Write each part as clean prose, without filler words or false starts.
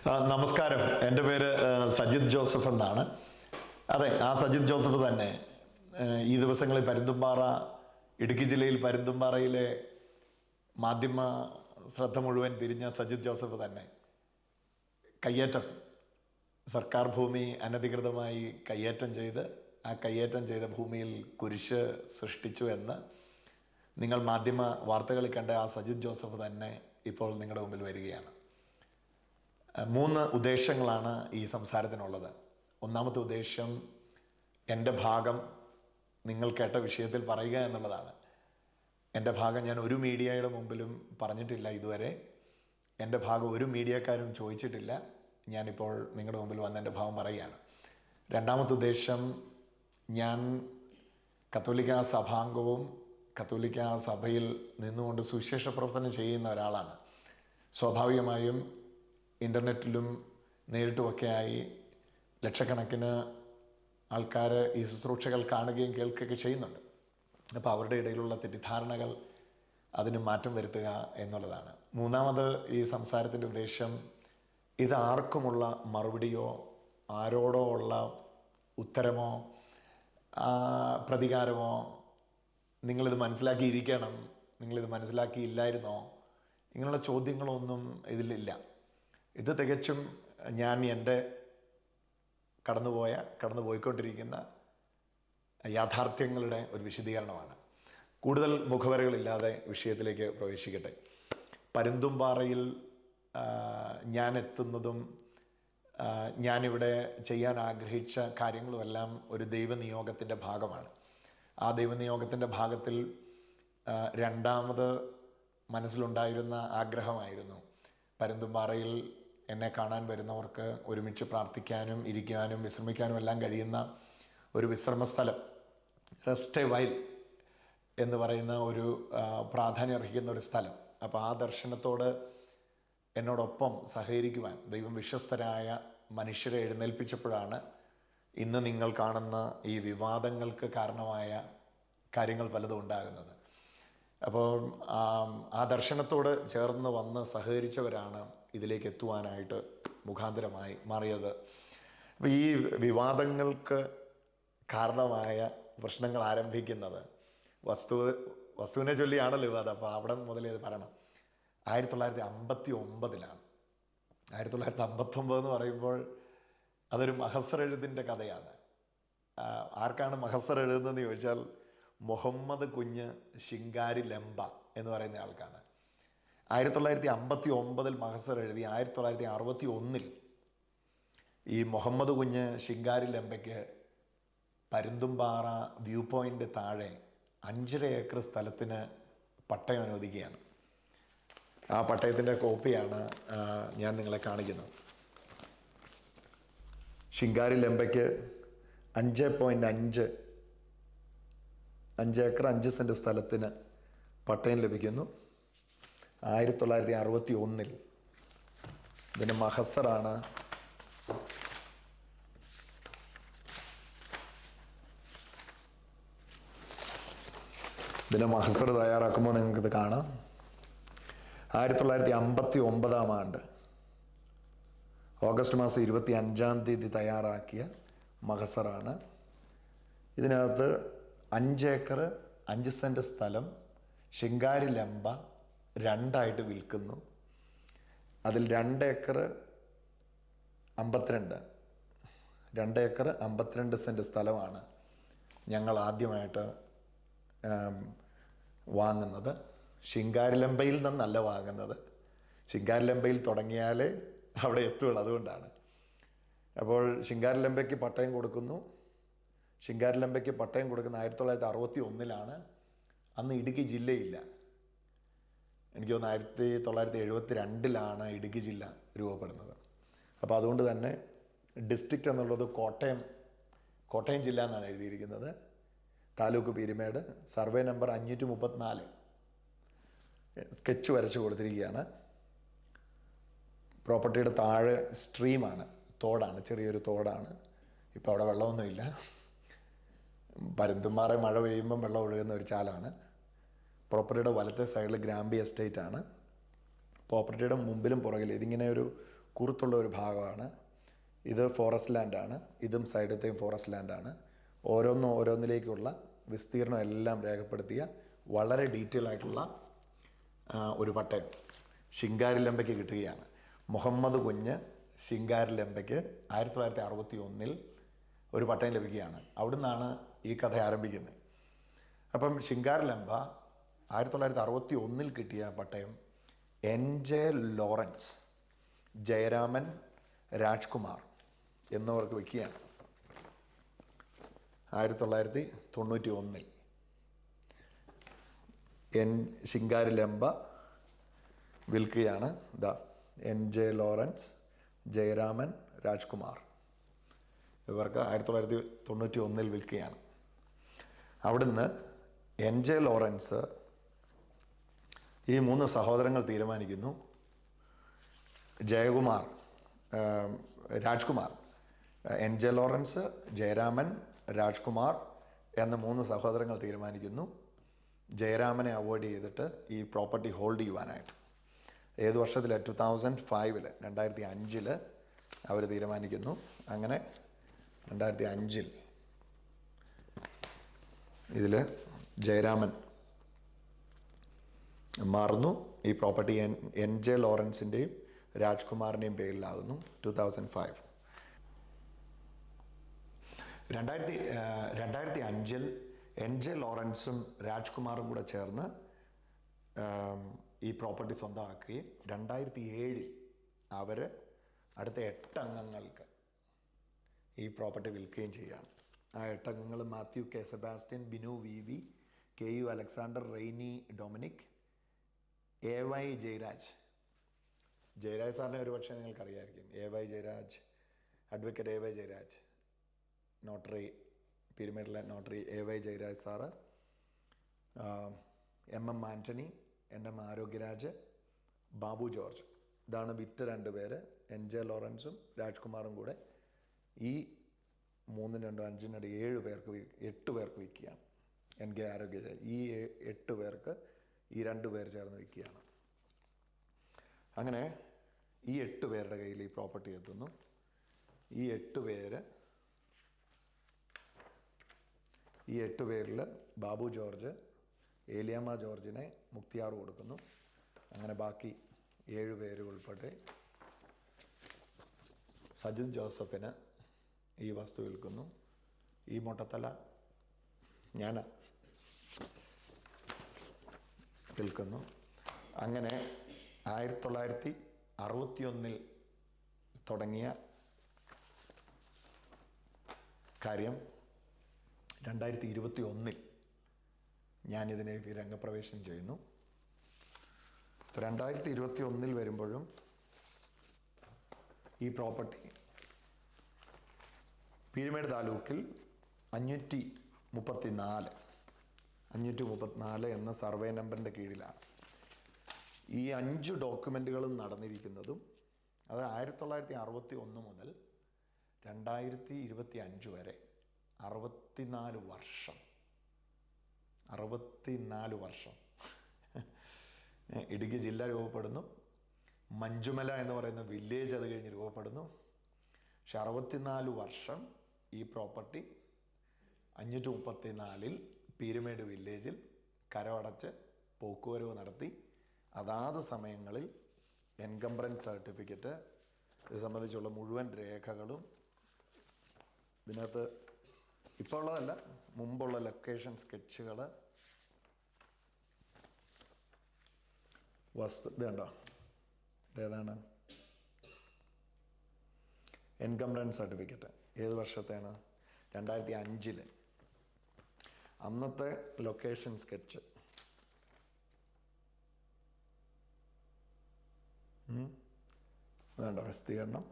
നമസ്കാരം. എൻ്റെ പേര് സജിത് ജോസഫ് എന്നാണ്. അതെ, ആ സജിത് ജോസഫ് തന്നെ ഈ ദിവസങ്ങളിൽ ഇടുക്കി ജില്ലയിൽ പരുന്തുംപാറയിലെ മാധ്യമ ശ്രദ്ധ മുഴുവൻ തിരിഞ്ഞ സജിത് ജോസഫ് തന്നെ കയ്യേറ്റം, സർക്കാർ ഭൂമി അനധികൃതമായി കയ്യേറ്റം ചെയ്ത് ആ കയ്യേറ്റം ചെയ്ത ഭൂമിയിൽ കുരിശ് സൃഷ്ടിച്ചു എന്ന് നിങ്ങൾ മാധ്യമ വാർത്തകളിൽ കണ്ട ആ സജിത് ജോസഫ് തന്നെ ഇപ്പോൾ നിങ്ങളുടെ മുമ്പിൽ വരികയാണ്. 3 ഉദ്ദേശങ്ങളാണ് ഈ സംസാരത്തിനുള്ളത്. ഒന്നാമത്തെ ഉദ്ദേശം എൻ്റെ ഭാഗം നിങ്ങൾ കേട്ട വിഷയത്തിൽ പറയുക എന്നുള്ളതാണ്. എൻ്റെ ഭാഗം ഞാൻ ഒരു മീഡിയയുടെ മുമ്പിലും പറഞ്ഞിട്ടില്ല ഇതുവരെ. എൻ്റെ ഭാഗം ഒരു മീഡിയക്കാരും ചോദിച്ചിട്ടില്ല. ഞാനിപ്പോൾ നിങ്ങളുടെ മുമ്പിൽ വന്ന് എൻ്റെ ഭാഗം പറയുകയാണ്. രണ്ടാമത്തെ ഉദ്ദേശം, ഞാൻ കത്തോലിക്ക സഭാംഗവും കത്തോലിക്ക സഭയിൽ നിന്നുകൊണ്ട് സുവിശേഷ പ്രവർത്തനം ചെയ്യുന്ന ഒരാളാണ്. സ്വാഭാവികമായും ഇൻ്റർനെറ്റിലും നേരിട്ടുമൊക്കെയായി ലക്ഷക്കണക്കിന് ആൾക്കാർ ഈ ശുശ്രൂഷകൾ കാണുകയും കേൾക്കുകയൊക്കെ ചെയ്യുന്നുണ്ട്. അപ്പോൾ അവരുടെ ഇടയിലുള്ള തെറ്റിദ്ധാരണകൾ അതിന് മാറ്റം വരുത്തുക എന്നുള്ളതാണ്. മൂന്നാമത് ഈ സംസാരത്തിൻ്റെ ഉദ്ദേശം, ഇത് ആർക്കുമുള്ള മറുപടിയോ ആരോടോ ഉള്ള ഉത്തരമോ പ്രതികാരമോ, നിങ്ങളിത് മനസ്സിലാക്കിയിരിക്കണം, നിങ്ങളിത് മനസ്സിലാക്കിയില്ലായിരുന്നോ, ഇങ്ങനെയുള്ള ചോദ്യങ്ങളൊന്നും ഇതിലില്ല. ഇത് തികച്ചും ഞാൻ എൻ്റെ കടന്നുപോയിക്കൊണ്ടിരിക്കുന്ന യാഥാർത്ഥ്യങ്ങളുടെ ഒരു വിശദീകരണമാണ്. കൂടുതൽ മുഖവരകളില്ലാതെ വിഷയത്തിലേക്ക് പ്രവേശിക്കട്ടെ. പരുന്തുംപാറയിൽ ഞാൻ എത്തുന്നതും ഞാനിവിടെ ചെയ്യാൻ ആഗ്രഹിച്ച കാര്യങ്ങളുമെല്ലാം ഒരു ദൈവനിയോഗത്തിൻ്റെ ഭാഗമാണ്. ആ ദൈവനിയോഗത്തിൻ്റെ ഭാഗത്തിൽ രണ്ടാമത് മനസ്സിലുണ്ടായിരുന്ന ആഗ്രഹമായിരുന്നു പരുന്തുംപാറയിൽ എന്നെ കാണാൻ വരുന്നവർക്ക് ഒരുമിച്ച് പ്രാർത്ഥിക്കാനും ഇരിക്കാനും വിശ്രമിക്കാനും എല്ലാം കഴിയുന്ന ഒരു വിശ്രമസ്ഥലം, റെസ്റ്റ് എ വൈൽ എന്ന് പറയുന്ന ഒരു പ്രാധാന്യം അർഹിക്കുന്ന ഒരു സ്ഥലം. അപ്പോൾ ആ ദർശനത്തോട് എന്നോടൊപ്പം സഹകരിക്കുവാൻ ദൈവം വിശ്വസ്തരായ മനുഷ്യരെ എഴുന്നേൽപ്പിച്ചപ്പോഴാണ് ഇന്ന് നിങ്ങൾ കാണുന്ന ഈ വിവാദങ്ങൾക്ക് കാരണമായ കാര്യങ്ങൾ പലതും ഉണ്ടാകുന്നത്. അപ്പോൾ ആ ദർശനത്തോട് ചേർന്ന് വന്ന് സഹകരിച്ചവരാണ് ഇതിലേക്ക് എത്തുവാനായിട്ട് മുഖാന്തരമായി മാറിയത്. അപ്പോൾ ഈ വിവാദങ്ങൾക്ക് കാരണമായ പ്രശ്നങ്ങൾ ആരംഭിക്കുന്നത് വസ്തുവിനെ ചൊല്ലിയാണല്ലോ വിവാദം. അപ്പോൾ അവിടെ മുതലേ ഇത് പറയണം. 1959 1959 എന്ന് പറയുമ്പോൾ അതൊരു മഹസർ എഴുതിൻ്റെ കഥയാണ്. ആർക്കാണ് മഹസർ എഴുതുന്നതെന്ന് ചോദിച്ചാൽ മുഹമ്മദ് കുഞ്ഞ് ശിങ്കാരി ലംബ എന്ന് പറയുന്ന ആൾക്കാണ്. 1959 മഹസർ എഴുതി 1961 ഈ മുഹമ്മദ് കുഞ്ഞ് ശിങ്കാരി ലംബയ്ക്ക് പരുന്തുംപാറ വ്യൂ പോയിൻ്റ് താഴെ 5.5 ഏക്കർ സ്ഥലത്തിന് പട്ടയം അനുവദിക്കുകയാണ്. ആ പട്ടയത്തിൻ്റെ കോപ്പിയാണ് ഞാൻ നിങ്ങളെ കാണിക്കുന്നത്. ശിങ്കാരി ലംബയ്ക്ക് 5.5 ഏക്കർ 5 സെൻറ്റ് സ്ഥലത്തിന് പട്ടയം ലഭിക്കുന്നു 1961. ഇതിന് മഹസറാണ്. ഇതിൻ്റെ മഹസർ തയ്യാറാക്കുമ്പോൾ നിങ്ങൾക്കിത് കാണാം. 1959 ആണ്ട് ഓഗസ്റ്റ് മാസം 25 തയ്യാറാക്കിയ മഹസറാണ്. ഇതിനകത്ത് 5 ഏക്കർ 5 സെൻറ്റ് സ്ഥലം ശിങ്കാരി ലംബ 2 വിൽക്കുന്നു. അതിൽ 2 ഏക്കർ 52 സെൻറ്റ് സ്ഥലമാണ് ഞങ്ങൾ ആദ്യമായിട്ട് വാങ്ങുന്നത്. ശിങ്കാരി ലംബയിൽ നിന്നല്ല വാങ്ങുന്നത്. ശിങ്കാരി ലംബയിൽ തുടങ്ങിയാലേ അവിടെ എത്തുള്ളൂ, അതുകൊണ്ടാണ്. അപ്പോൾ ശിങ്കാരി ലംബയ്ക്ക് പട്ടയം കൊടുക്കുന്നു. ശിങ്കാരി ലംബയ്ക്ക് പട്ടയം കൊടുക്കുന്ന 1961. അന്ന് ഇടുക്കി ജില്ലയില്ല. എനിക്ക് തോന്നുന്നു 1972 ഇടുക്കി ജില്ല രൂപപ്പെടുന്നത്. അപ്പോൾ അതുകൊണ്ട് തന്നെ ഡിസ്ട്രിക്റ്റ് എന്നുള്ളത് കോട്ടയം ജില്ല എന്നാണ് എഴുതിയിരിക്കുന്നത്. Taluk Peermade, survey number 534 sketch വരച്ച് കൊടുത്തിരിക്കുകയാണ്. പ്രോപ്പർട്ടിയുടെ താഴെ സ്ട്രീമാണ്, തോടാണ്, ചെറിയൊരു തോടാണ്. ഇപ്പോൾ അവിടെ വെള്ളമൊന്നുമില്ല. പരുന്തുംപാറ മഴ പെയ്യുമ്പം വെള്ളം ഒഴുകുന്ന ഒരു ചാലാണ്. പ്രോപ്പർട്ടിയുടെ വലത്തെ സൈഡിൽ ഗ്രാമ്പി എസ്റ്റേറ്റ് ആണ്. പ്രോപ്പർട്ടിയുടെ മുമ്പിലും പുറകിലും ഇതിങ്ങനെ കുറുത്തുള്ള ഒരു ഭാഗമാണ്. ഇത് ഫോറസ്റ്റ് ലാൻഡാണ്. ഇതും സൈഡത്തെയും ഫോറസ്റ്റ് ലാൻഡാണ്. ഓരോന്നിലേക്കുള്ള വിസ്തീർണം എല്ലാം രേഖപ്പെടുത്തിയ വളരെ ഡീറ്റെയിൽ ആയിട്ടുള്ള ഒരു പട്ടയം ശിങ്കാരിലമ്പയ്ക്ക് കിട്ടുകയാണ്. മുഹമ്മദ് കുഞ്ഞ് ശിങ്കാരിലമ്പയ്ക്ക് 1961 ഒരു പട്ടയം ലഭിക്കുകയാണ്. അവിടുന്നാണ് ഈ കഥ ആരംഭിക്കുന്നത്. അപ്പം ശിങ്കാരിലമ്പ 1961 കിട്ടിയ പട്ടയം NJ ലോറൻസ്, ജയരാമൻ, രാജ്കുമാർ എന്നിവർക്ക് വയ്ക്കുകയാണ്. 1991 ശിങ്കാരിലമ്പ വിൽക്കുകയാണ്. NJ ലോറൻസ്, ജയരാമൻ, രാജ്കുമാർ ഇവർക്ക് 1991 വിൽക്കുകയാണ്. അവിടുന്ന് NJ ലോറൻസ് ഈ 3 സഹോദരങ്ങൾ തീരുമാനിക്കുന്നു, രാജ്കുമാർ, NJ ലോറൻസ്, ജയരാമൻ, രാജ്കുമാർ എന്ന 3 സഹോദരങ്ങൾ തീരുമാനിക്കുന്നു ജയരാമനെ അവോയ്ഡ് ചെയ്തിട്ട് ഈ പ്രോപ്പർട്ടി ഹോൾഡ് ചെയ്യുവാനായിട്ട്. ഏത് വർഷത്തിൽ? 2005 2005 അവർ തീരുമാനിക്കുന്നു. അങ്ങനെ 2005 ഇതിൽ ജയരാമൻ മാറുന്നു. ഈ പ്രോപ്പർട്ടി NJ ലോറൻസിൻ്റെയും രാജ്കുമാറിൻ്റെയും പേരിലാകുന്നു. 2005 2005 NJ ലോറൻസും രാജ്കുമാറും കൂടെ ചേർന്ന് ഈ പ്രോപ്പർട്ടി സ്വന്തമാക്കുകയും 2007 അവർ അടുത്ത 8 അംഗങ്ങൾക്ക് ഈ പ്രോപ്പർട്ടി വിൽക്കുകയും ചെയ്യുകയാണ്. ആ 8 അംഗങ്ങൾ Mathew K Sebastian, Binu VV, KU Alexander, Reny Dominic, AY Jayaraj. Jayaraj സാറിനെ ഒരു പക്ഷേ നിങ്ങൾക്കറിയാമായിരിക്കും. AY Jayaraj, advocate AY Jayaraj, notary, പിരമിഡിലെ notary AY Jayaraj sir, MM Antony, NM Arogyaraj, Babu George. ഇതാണ് വിറ്റ 2 പേര്. NJ ലോറൻസും രാജ്കുമാറും കൂടെ ഈ 3, 2, 5, 7 പേർക്ക് 8 പേർക്ക് വിൽക്കുകയാണ്. NK ആരോഗ്യരാജ് ഈ 8 പേർക്ക് ഈ 2 പേർ ചേർന്ന് വിൽക്കുകയാണ്. അങ്ങനെ ഈ 8 പേരുടെ കയ്യിൽ ഈ പ്രോപ്പർട്ടി എത്തുന്നു. ഈ 8 പേരിൽ ബാബു ജോർജ് ഏലിയാമ്മ ജോർജിനെ മുക്തിയാർ കൊടുക്കുന്നു. അങ്ങനെ ബാക്കി 7 പേര് ഉൾപ്പെടെ സജിത് ജോസഫിന് ഈ വസ്തു വിൽക്കുന്നു. ഈ മൊട്ടത്തല ഞാൻ വിൽക്കുന്നു. അങ്ങനെ 1961 തുടങ്ങിയ കാര്യം 2021 ഞാനിതിലേക്ക് രംഗപ്രവേശനം ചെയ്യുന്നു. 2021 വരുമ്പോഴും ഈ പ്രോപ്പർട്ടി പീരുമേട് താലൂക്കിൽ 534 എന്ന സർവേ നമ്പറിൻ്റെ കീഴിലാണ് ഈ 5 ഡോക്യുമെൻറ്റുകളും നടന്നിരിക്കുന്നതും. അത് 1961 മുതൽ 2025 വരെ 64 വർഷം ഇടുക്കി ജില്ല രൂപപ്പെടുന്നു. മഞ്ജുമല എന്ന് പറയുന്ന വില്ലേജ് അത് കഴിഞ്ഞ് രൂപപ്പെടുന്നു. പക്ഷെ 64 വർഷം ഈ പ്രോപ്പർട്ടി 534 പീരുമേട് വില്ലേജിൽ കരമടച്ച് പോക്കുവരവ് നടത്തി അതാത് സമയങ്ങളിൽ എൻകംബ്രൻസ് സർട്ടിഫിക്കറ്റ് ഇത് സംബന്ധിച്ചുള്ള മുഴുവൻ രേഖകളും ഇതിനകത്ത് ഇപ്പോൾ ഉള്ളതല്ല, മുമ്പുള്ള ലൊക്കേഷൻ സ്കെച്ചുകൾ, ഇത് കണ്ടോ, ഇതേതാണ് എൻകംബ്രൻസ് സർട്ടിഫിക്കറ്റ്. ഏത് വർഷത്തെയാണ്? 2005 അന്നത്തെ ലൊക്കേഷൻ സ്കെച്ച്. അതുകൊണ്ടോ വിസ്തീർണം,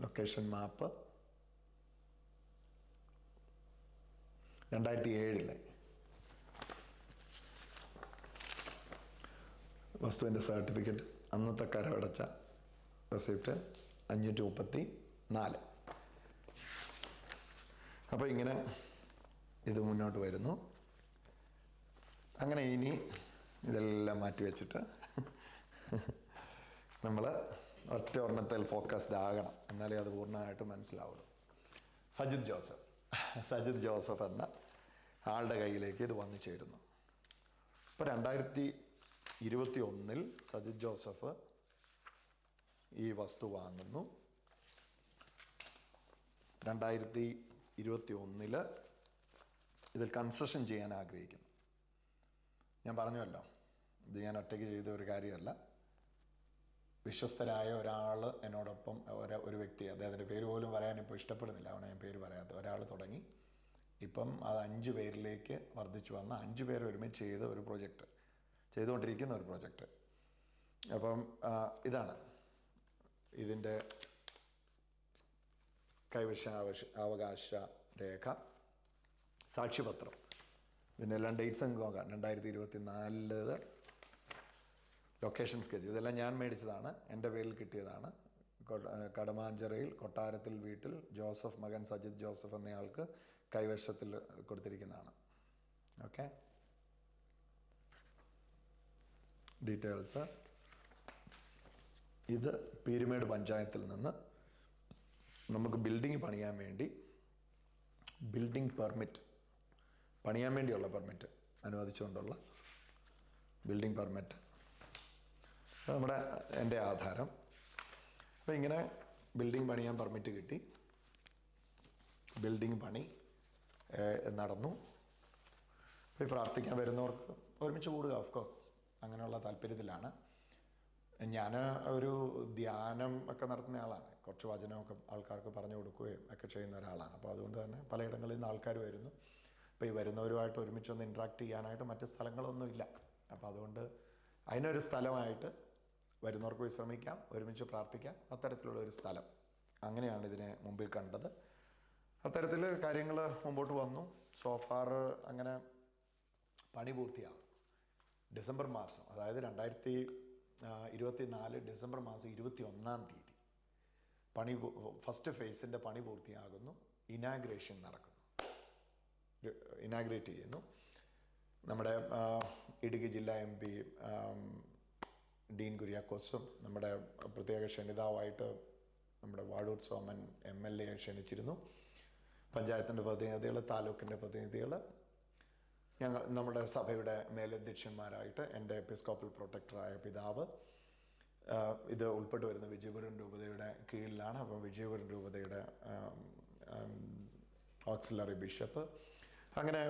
ലൊക്കേഷൻ മാപ്പ് 2007 വസ്തുവിൻ്റെ സർട്ടിഫിക്കറ്റ്, അന്നത്തെ കരമടച്ച റെസിപ്റ്റ് 534. അപ്പോൾ ഇങ്ങനെ ഇത് മുന്നോട്ട് വരുന്നു. അങ്ങനെ ഇനി ഇതെല്ലാം മാറ്റി വെച്ചിട്ട് നമ്മൾ ഒറ്റ ഒരെണ്ണത്തിൽ ഫോക്കസ്ഡ് ആകണം, എന്നാലേ അത് പൂർണ്ണമായിട്ട് മനസ്സിലാവുള്ളൂ. സജിത് ജോസഫ് എന്ന ആളുടെ കയ്യിലേക്ക് ഇത് വന്നു ചേരുന്നു. ഇപ്പോൾ 2021 സജിത് ജോസഫ് ഈ വസ്തു വാങ്ങുന്നു. 2021 ഇതിൽ കൺസെഷൻ ചെയ്യാൻ ആഗ്രഹിക്കുന്നു. ഞാൻ പറഞ്ഞുവല്ലോ, ഇത് ഞാൻ ഒറ്റയ്ക്ക് ചെയ്ത ഒരു കാര്യമല്ല. വിശ്വസ്തരായ ഒരാൾ എന്നോടൊപ്പം, ഒരു വ്യക്തി, അദ്ദേഹത്തിൻ്റെ പേര് പോലും പറയാൻ ഇപ്പോൾ ഇഷ്ടപ്പെടുന്നില്ല, അവനെ ഞാൻ പേര് പറയാത്ത ഒരാൾ തുടങ്ങി. ഇപ്പം അത് 5 പേരിലേക്ക് വർദ്ധിച്ചു വന്ന 5 പേർ ഒരുമിച്ച് ചെയ്ത ഒരു പ്രൊജക്റ്റ്, ചെയ്തുകൊണ്ടിരിക്കുന്ന ഒരു പ്രൊജക്റ്റ്. അപ്പം ഇതാണ് ഇതിൻ്റെ അവകാശ രേഖ, സാക്ഷ്യപത്രം. ഇതിൻ്റെ എല്ലാം ഡേറ്റ്സ് നോക്കാം. 2024 ലൊക്കേഷൻ സ്കെച്ച്, ഇതെല്ലാം ഞാൻ മേടിച്ചതാണ്, എൻ്റെ പേരിൽ കിട്ടിയതാണ്. കടമാഞ്ചിറയിൽ കൊട്ടാരത്തിൽ വീട്ടിൽ ജോസഫ്, മകൻ സജിത് ജോസഫ് എന്നയാൾക്ക് കൈവശത്തിൽ കൊടുത്തിരിക്കുന്നതാണ്. Okay, details. ഇത് പീരുമേട് പഞ്ചായത്തിൽ നിന്ന് നമുക്ക് ബിൽഡിംഗ് പണിയാൻ വേണ്ടി, ബിൽഡിംഗ് പെർമിറ്റ് പണിയാൻ വേണ്ടിയുള്ള പെർമിറ്റ് അനുവദിച്ചുകൊണ്ടുള്ള ബിൽഡിംഗ് പെർമിറ്റ്. എൻ്റെ ആധാരം. അപ്പോൾ ഇങ്ങനെ ബിൽഡിംഗ് പണിയാൻ പെർമിറ്റ് കിട്ടി. ബിൽഡിംഗ് പണി നടന്നു. ഇപ്പോൾ പ്രാർത്ഥിക്കാൻ വരുന്നവർക്ക് ഒരുമിച്ച് കൂടുക, ഓഫ് കോഴ്സ്, അങ്ങനെയുള്ള താല്പര്യത്തിലാണ്. ഞാൻ ഒരു ധ്യാനം ഒക്കെ നടത്തുന്ന ആളാണ്. കുറച്ച് വചനമൊക്കെ ആൾക്കാർക്ക് പറഞ്ഞു കൊടുക്കുകയും ഒക്കെ ചെയ്യുന്ന ഒരാളാണ്. അപ്പോൾ അതുകൊണ്ട് തന്നെ പലയിടങ്ങളിൽ നിന്ന് ആൾക്കാർ വരുന്നു. അപ്പോൾ ഈ വരുന്നവരുമായിട്ട് ഒരുമിച്ചൊന്ന് ഇൻട്രാക്ട് ചെയ്യാനായിട്ട് മറ്റ് സ്ഥലങ്ങളൊന്നുമില്ല. അപ്പോൾ അതുകൊണ്ട് അതിനൊരു സ്ഥലമായിട്ട് വരുന്നവർക്ക് വിശ്രമിക്കാം, ഒരുമിച്ച് പ്രാർത്ഥിക്കാം, അത്തരത്തിലുള്ള ഒരു സ്ഥലം. അങ്ങനെയാണ് ഇതിനെ മുമ്പിൽ കണ്ടത്. അത്തരത്തിൽ കാര്യങ്ങൾ മുമ്പോട്ട് വന്നു. സോഫാർ അങ്ങനെ പണി പൂർത്തിയാകും. ഡിസംബർ മാസം, അതായത് 2024 ഡിസംബർ മാസം 21 പണി, ഫസ്റ്റ് ഫേസിൻ്റെ പണി പൂർത്തിയാകുന്നു. ഇനാഗ്രേഷൻ നടക്കുന്നു, ഇനാഗ്രേറ്റ് ചെയ്യുന്നു. നമ്മുടെ ഇടുക്കി ജില്ലാ MP ഡീൻ കുര്യാക്കോസും നമ്മുടെ പ്രത്യേക ക്ഷണിതാവായിട്ട് നമ്മുടെ വാഴൂർ സോമൻ MLA ക്ഷണിച്ചിരുന്നു. പഞ്ചായത്തിൻ്റെ പ്രതിനിധികൾ, താലൂക്കിൻ്റെ പ്രതിനിധികൾ, നമ്മുടെ സഭയുടെ മേലധ്യക്ഷന്മാരായിട്ട് എൻ്റെ എപ്പിസ്കോപ്പൽ പ്രൊട്ടക്ടറായ പിതാവ്, ഇത് ഉൾപ്പെട്ട് വരുന്ന വിജയപുരം രൂപതയുടെ കീഴിലാണ്. അപ്പം വിജയപുരം രൂപതയുടെ ഓക്സിലറി ബിഷപ്പ്, അങ്ങനെ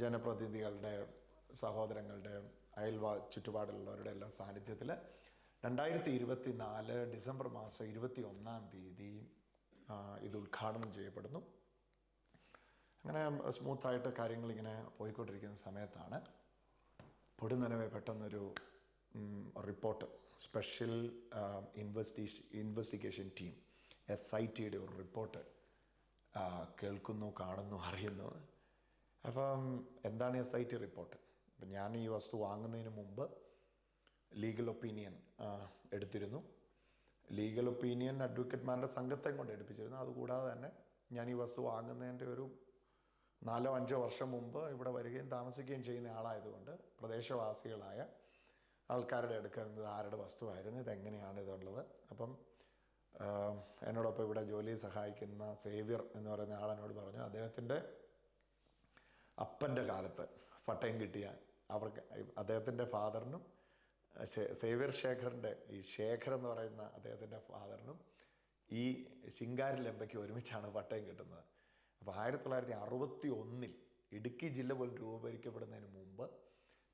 ജനപ്രതിനിധികളുടെ, സഹോദരങ്ങളുടെ, ചുറ്റുപാടുള്ളവരുടെ എല്ലാം സാന്നിധ്യത്തിൽ 2024 ഡിസംബർ മാസം 21 ഇത് ഉദ്ഘാടനം ചെയ്യപ്പെടുന്നു. അങ്ങനെ സ്മൂത്തായിട്ട് കാര്യങ്ങളിങ്ങനെ പോയിക്കൊണ്ടിരിക്കുന്ന സമയത്താണ് പൊടുന്നനവെ പെട്ടെന്നൊരു റിപ്പോർട്ട്, സ്പെഷ്യൽ ഇൻവെസ്റ്റിഗേഷൻ ടീം SITയുടെ ഒരു റിപ്പോർട്ട് കേൾക്കുന്നു, കാണുന്നു, അറിയുന്നു. അപ്പം എന്താണ് SIT റിപ്പോർട്ട്? അപ്പം ഞാൻ ഈ വസ്തു വാങ്ങുന്നതിന് മുമ്പ് ലീഗൽ ഒപ്പീനിയൻ എടുത്തിരുന്നു. ലീഗൽ ഒപ്പീനിയൻ അഡ്വക്കേറ്റ്മാരുടെ സംഘത്തെ കൊണ്ട് എടുപ്പിച്ചിരുന്നു. അതുകൂടാതെ തന്നെ ഞാൻ ഈ വസ്തു വാങ്ങുന്നതിൻ്റെ ഒരു 4-5 വർഷം മുമ്പ് ഇവിടെ വരികയും താമസിക്കുകയും ചെയ്യുന്ന ആളായതുകൊണ്ട് പ്രദേശവാസികളായ ആൾക്കാരുടെ എടുക്കുന്നത് ആരുടെ വസ്തുവായിരുന്നു, ഇതെങ്ങനെയാണ് ഇതുള്ളത്. അപ്പം എന്നോടൊപ്പം ഇവിടെ ജോലിയിൽ സഹായിക്കുന്ന സേവ്യർ എന്ന് പറയുന്ന ആളെന്നോട് പറഞ്ഞു, അദ്ദേഹത്തിൻ്റെ അപ്പൻ്റെ കാലത്ത് പട്ടയം കിട്ടിയ അവർക്ക്, അദ്ദേഹത്തിൻ്റെ ഫാദറിനും സേവ്യർ ശേഖറിൻ്റെ, ഈ ശേഖർ എന്ന് പറയുന്ന അദ്ദേഹത്തിൻ്റെ ഫാദറിനും ഈ ശിങ്കാരി ലംബയ്ക്ക് ഒരുമിച്ചാണ് പട്ടയം കിട്ടുന്നത്. അപ്പോൾ 1961 ഇടുക്കി ജില്ല പോലും രൂപീകരിക്കപ്പെടുന്നതിന് മുമ്പ്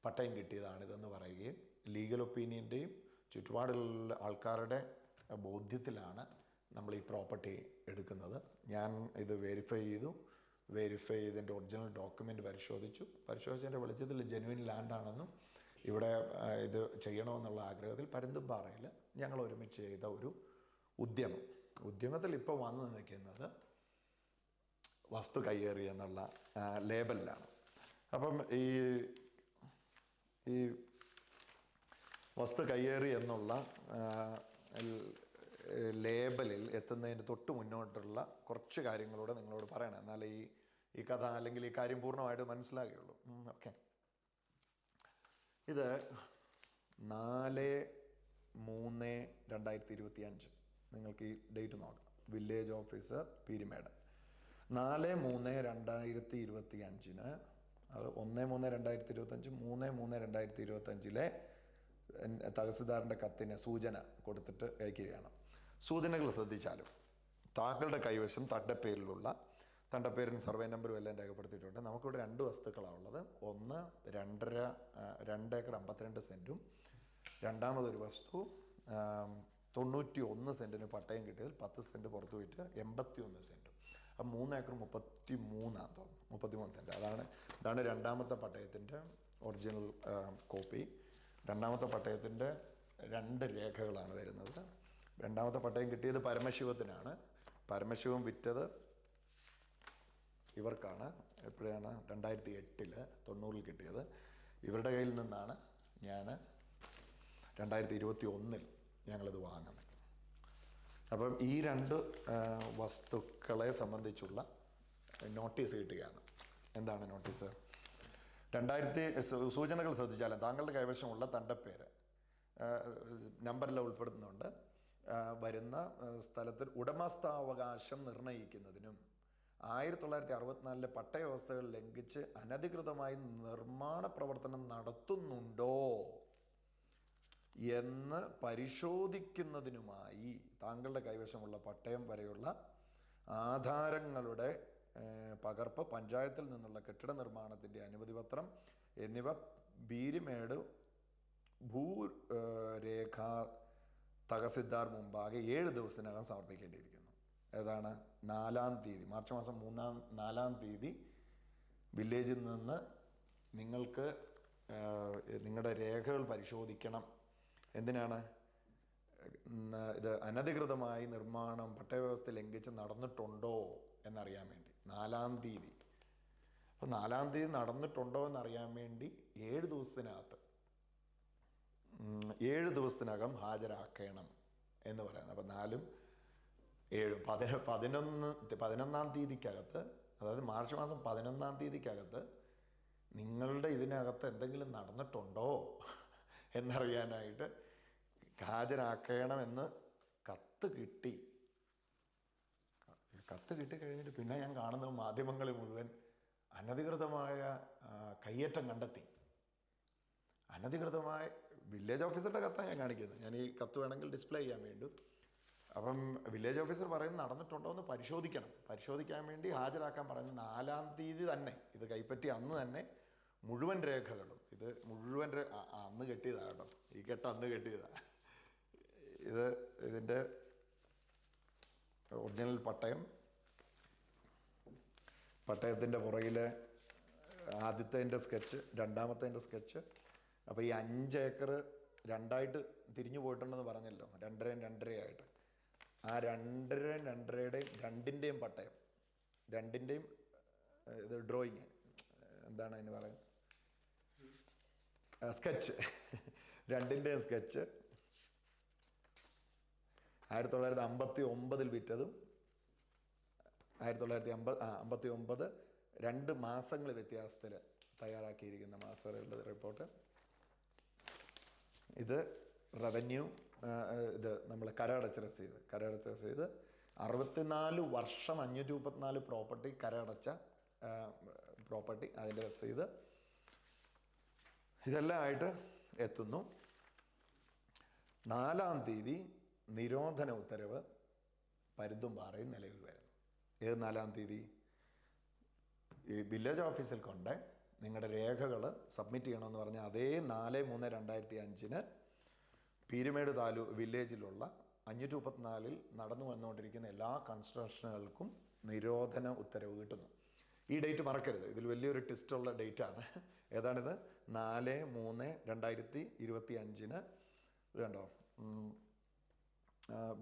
പട്ടയം കിട്ടിയതാണിതെന്ന് പറയുകയും ലീഗൽ ഒപ്പീനിയൻ്റെയും ചുറ്റുപാടുള്ള ആൾക്കാരുടെ ബോധ്യത്തിലാണ് നമ്മൾ ഈ പ്രോപ്പർട്ടി എടുക്കുന്നത്. ഞാൻ ഇത് വെരിഫൈ ചെയ്തതിൻ്റെ ഒറിജിനൽ ഡോക്യുമെൻ്റ് പരിശോധിച്ചതിൻ്റെ വെളിച്ചത്തിൽ ജെനുവിൻ ലാൻഡാണെന്നും ഇവിടെ ഇത് ചെയ്യണമെന്നുള്ള ആഗ്രഹത്തിൽ പരുന്തുംപാറയിൽ ഞങ്ങൾ ഒരുമിച്ച് ചെയ്ത ഒരു ഉദ്യമത്തിൽ ഇപ്പോൾ വന്നു നിൽക്കുന്നത് വസ്തു കയ്യേറി എന്നുള്ള ലേബലിലാണ്. അപ്പം ഈ വസ്തു കയ്യേറി എന്നുള്ള ലേബലിൽ എത്തുന്നതിന് തൊട്ട് മുന്നോട്ടുള്ള കുറച്ച് കാര്യങ്ങളൂടെ നിങ്ങളോട് പറയണം, എന്നാലേ ഈ കഥ അല്ലെങ്കിൽ ഈ കാര്യം പൂർണ്ണമായിട്ട് മനസ്സിലാകുകയുള്ളൂ. ഓക്കെ, ഇത് 4 3/2025. നിങ്ങൾക്ക് ഈ ഡേറ്റ് നോക്കാം. Village officer Peermade. 4/3/2025 അത് 1/3/2025 3/3/2025 തഹസിൽദാറിൻ്റെ കത്തിന് സൂചന കൊടുത്തിട്ട് അയക്കുകയാണ്. സൂചനകൾ ശ്രദ്ധിച്ചാലും താങ്കളുടെ കൈവശം തണ്ടപ്പേരിലുള്ള തണ്ടപ്പേരിന് സർവേ നമ്പറും എല്ലാം രേഖപ്പെടുത്തിയിട്ടുണ്ട്. നമുക്കിവിടെ 2 വസ്തുക്കളാണ് ഉള്ളത്. ഒന്ന് 2 ഏക്കർ 52 സെൻറ്റും, രണ്ടാമതൊരു വസ്തു 91 സെൻറ്റിന് പട്ടയം കിട്ടിയതിൽ 10 സെൻറ്റ് പുറത്തു വിറ്റ് 81 സെൻറ്റും. അപ്പം 3 ഏക്കർ 33 തോന്നുന്നു, 33 സെൻറ്റ്. ഇതാണ് രണ്ടാമത്തെ പട്ടയത്തിൻ്റെ ഒറിജിനൽ കോപ്പി. രണ്ടാമത്തെ പട്ടയത്തിൻ്റെ 2 രേഖകളാണ് വരുന്നത്. രണ്ടാമത്തെ പട്ടയം കിട്ടിയത് പരമശിവത്തിനാണ്. പരമശിവം വിറ്റത് ഇവർക്കാണ്. എപ്പോഴാണ്? 2008 90 കിട്ടിയത്. ഇവരുടെ കയ്യിൽ നിന്നാണ് ഞാൻ 2021 ഞങ്ങളിത് വാങ്ങുന്നത്. അപ്പം ഈ 2 വസ്തുക്കളെ സംബന്ധിച്ചുള്ള നോട്ടീസ് കിട്ടുകയാണ്. എന്താണ് നോട്ടീസ്? സൂചനകൾ ശ്രദ്ധിച്ചാലും താങ്കളുടെ കൈവശമുള്ള തണ്ടപ്പേര് നമ്പറിൽ ഉൾപ്പെടുത്തുന്നുണ്ട്. വരുന്ന സ്ഥലത്തിൽ ഉടമസ്ഥാവകാശം നിർണ്ണയിക്കുന്നതിനും 1964 പട്ടയ വ്യവസ്ഥകൾ ലംഘിച്ച് അനധികൃതമായി നിർമ്മാണ പ്രവർത്തനം നടത്തുന്നുണ്ടോ എന്ന് പരിശോധിക്കുന്നതിനുമായി താങ്കളുടെ കൈവശമുള്ള പട്ടയം വരെയുള്ള ആധാരങ്ങളുടെ പകർപ്പ്, പഞ്ചായത്തിൽ നിന്നുള്ള കെട്ടിട നിർമ്മാണത്തിൻ്റെ അനുമതി പത്രം എന്നിവ പീരിമേട് ഭൂരേഖാ തഹസിൽദാർ മുമ്പാകെ 7 ദിവസത്തിനകം സമർപ്പിക്കേണ്ടിയിരിക്കുന്നു. ഏതാണ്? 4-ാം തീയതി, മാർച്ച് മാസം 4-ാം തീയതി വില്ലേജിൽ നിന്ന് നിങ്ങൾക്ക് നിങ്ങളുടെ രേഖകൾ പരിശോധിക്കണം. എന്തിനാണ്? ഇത് അനധികൃതമായി നിർമ്മാണം പട്ടയവ്യവസ്ഥ ലംഘിച്ച് നടന്നിട്ടുണ്ടോ എന്നറിയാൻ വേണ്ടി. 4-ാം തീയതി. അപ്പോൾ 4-ാം തീയതി നടന്നിട്ടുണ്ടോ എന്നറിയാൻ വേണ്ടി 7 ദിവസത്തിനകത്ത് 7 ദിവസത്തിനകം ഹാജരാക്കണം എന്ന് പറയുന്നത്. അപ്പം 4-ഉം 7-ഉം 11-ാം തീയതിക്കകത്ത്, അതായത് മാർച്ച് മാസം 11-ാം തീയതിക്കകത്ത് നിങ്ങളുടെ ഇതിനകത്ത് എന്തെങ്കിലും നടന്നിട്ടുണ്ടോ എന്നറിയാനായിട്ട് ഹാജരാക്കണമെന്ന് കത്ത് കിട്ടി. കത്ത് കിട്ടിക്കഴിഞ്ഞിട്ട് പിന്നെ ഞാൻ കാണുന്നത് മാധ്യമങ്ങളിൽ മുഴുവൻ അനധികൃതമായ കയ്യേറ്റം കണ്ടെത്തി. അനധികൃതമായ വില്ലേജ് ഓഫീസറുടെ കത്താണ് ഞാൻ കാണിക്കുന്നത്. ഞാൻ ഈ കത്ത് വേണമെങ്കിൽ ഡിസ്പ്ലേ ചെയ്യാൻ വേണ്ടി. അപ്പം വില്ലേജ് ഓഫീസർ പറയുന്നത് നടന്നിട്ടുണ്ടോ എന്ന് പരിശോധിക്കണം. പരിശോധിക്കാൻ വേണ്ടി ഹാജരാക്കാൻ പറയുന്നത് 4-ാം തീയതി തന്നെ. ഇത് കൈപ്പറ്റി അന്ന് തന്നെ മുഴുവൻ രേഖകളും, ഇത് മുഴുവൻ അന്ന് കെട്ടിയതാണ് കേട്ടോ, ഈ കെട്ട് അന്ന് കെട്ടിയതാണ്. ഇതിൻ്റെ ഒറിജിനൽ പട്ടയത്തിൻ്റെ പുറകിലെ ആദ്യത്തേൻ്റെ സ്കെച്ച്, രണ്ടാമത്തേൻ്റെ സ്കെച്ച്. അപ്പോൾ ഈ 5 ഏക്കർ 2ആയിട്ട് തിരിഞ്ഞു പോയിട്ടുണ്ടെന്ന് പറഞ്ഞല്ലോ, 2.5 ആയിട്ട്. ആ 2.5 2ൻ്റെയും പട്ടയം, 2ൻ്റെയും ഇത് ഡ്രോയിങ്, എന്താണ് അതിന് പറയുന്നത്, സ്കെച്ച്, 2ൻ്റെയും സ്കെച്ച് 1959 വിറ്റതും 1959 2 മാസങ്ങൾ വ്യത്യാസത്തിൽ തയ്യാറാക്കിയിരിക്കുന്ന മാസങ്ങളുടെ റിപ്പോർട്ട്. ഇത് റവന്യൂ, ഇത് നമ്മൾ കരമടച്ച രസീത് 64 വർഷം 534 പ്രോപ്പർട്ടി കരമടച്ച പ്രോപ്പർട്ടി, അതിൻ്റെ രസീത്. ഇതെല്ലാം ആയിട്ട് എത്തുന്നു. 4-ാം തീയതി നിരോധന ഉത്തരവ് പരുന്തുംപാറയിൽ നിലവിൽ വരുന്നു. ഏത് 4-ാം തീയതി? ഈ വില്ലേജ് ഓഫീസിൽ കൊണ്ട് നിങ്ങളുടെ രേഖകൾ സബ്മിറ്റ് ചെയ്യണമെന്ന് പറഞ്ഞാൽ അതേ 4/3/2005 പീരുമേട് വില്ലേജിലുള്ള 534 നടന്നു വന്നുകൊണ്ടിരിക്കുന്ന എല്ലാ കൺസ്ട്രക്ഷനുകൾക്കും നിരോധന ഉത്തരവ് കിട്ടുന്നു. ഈ ഡേറ്റ് മറക്കരുത്, ഇതിൽ വലിയൊരു ട്വിസ്റ്റുള്ള ഡേറ്റാണ്. ഏതാണിത്? 4/3/2025. ഇത് കണ്ടോ,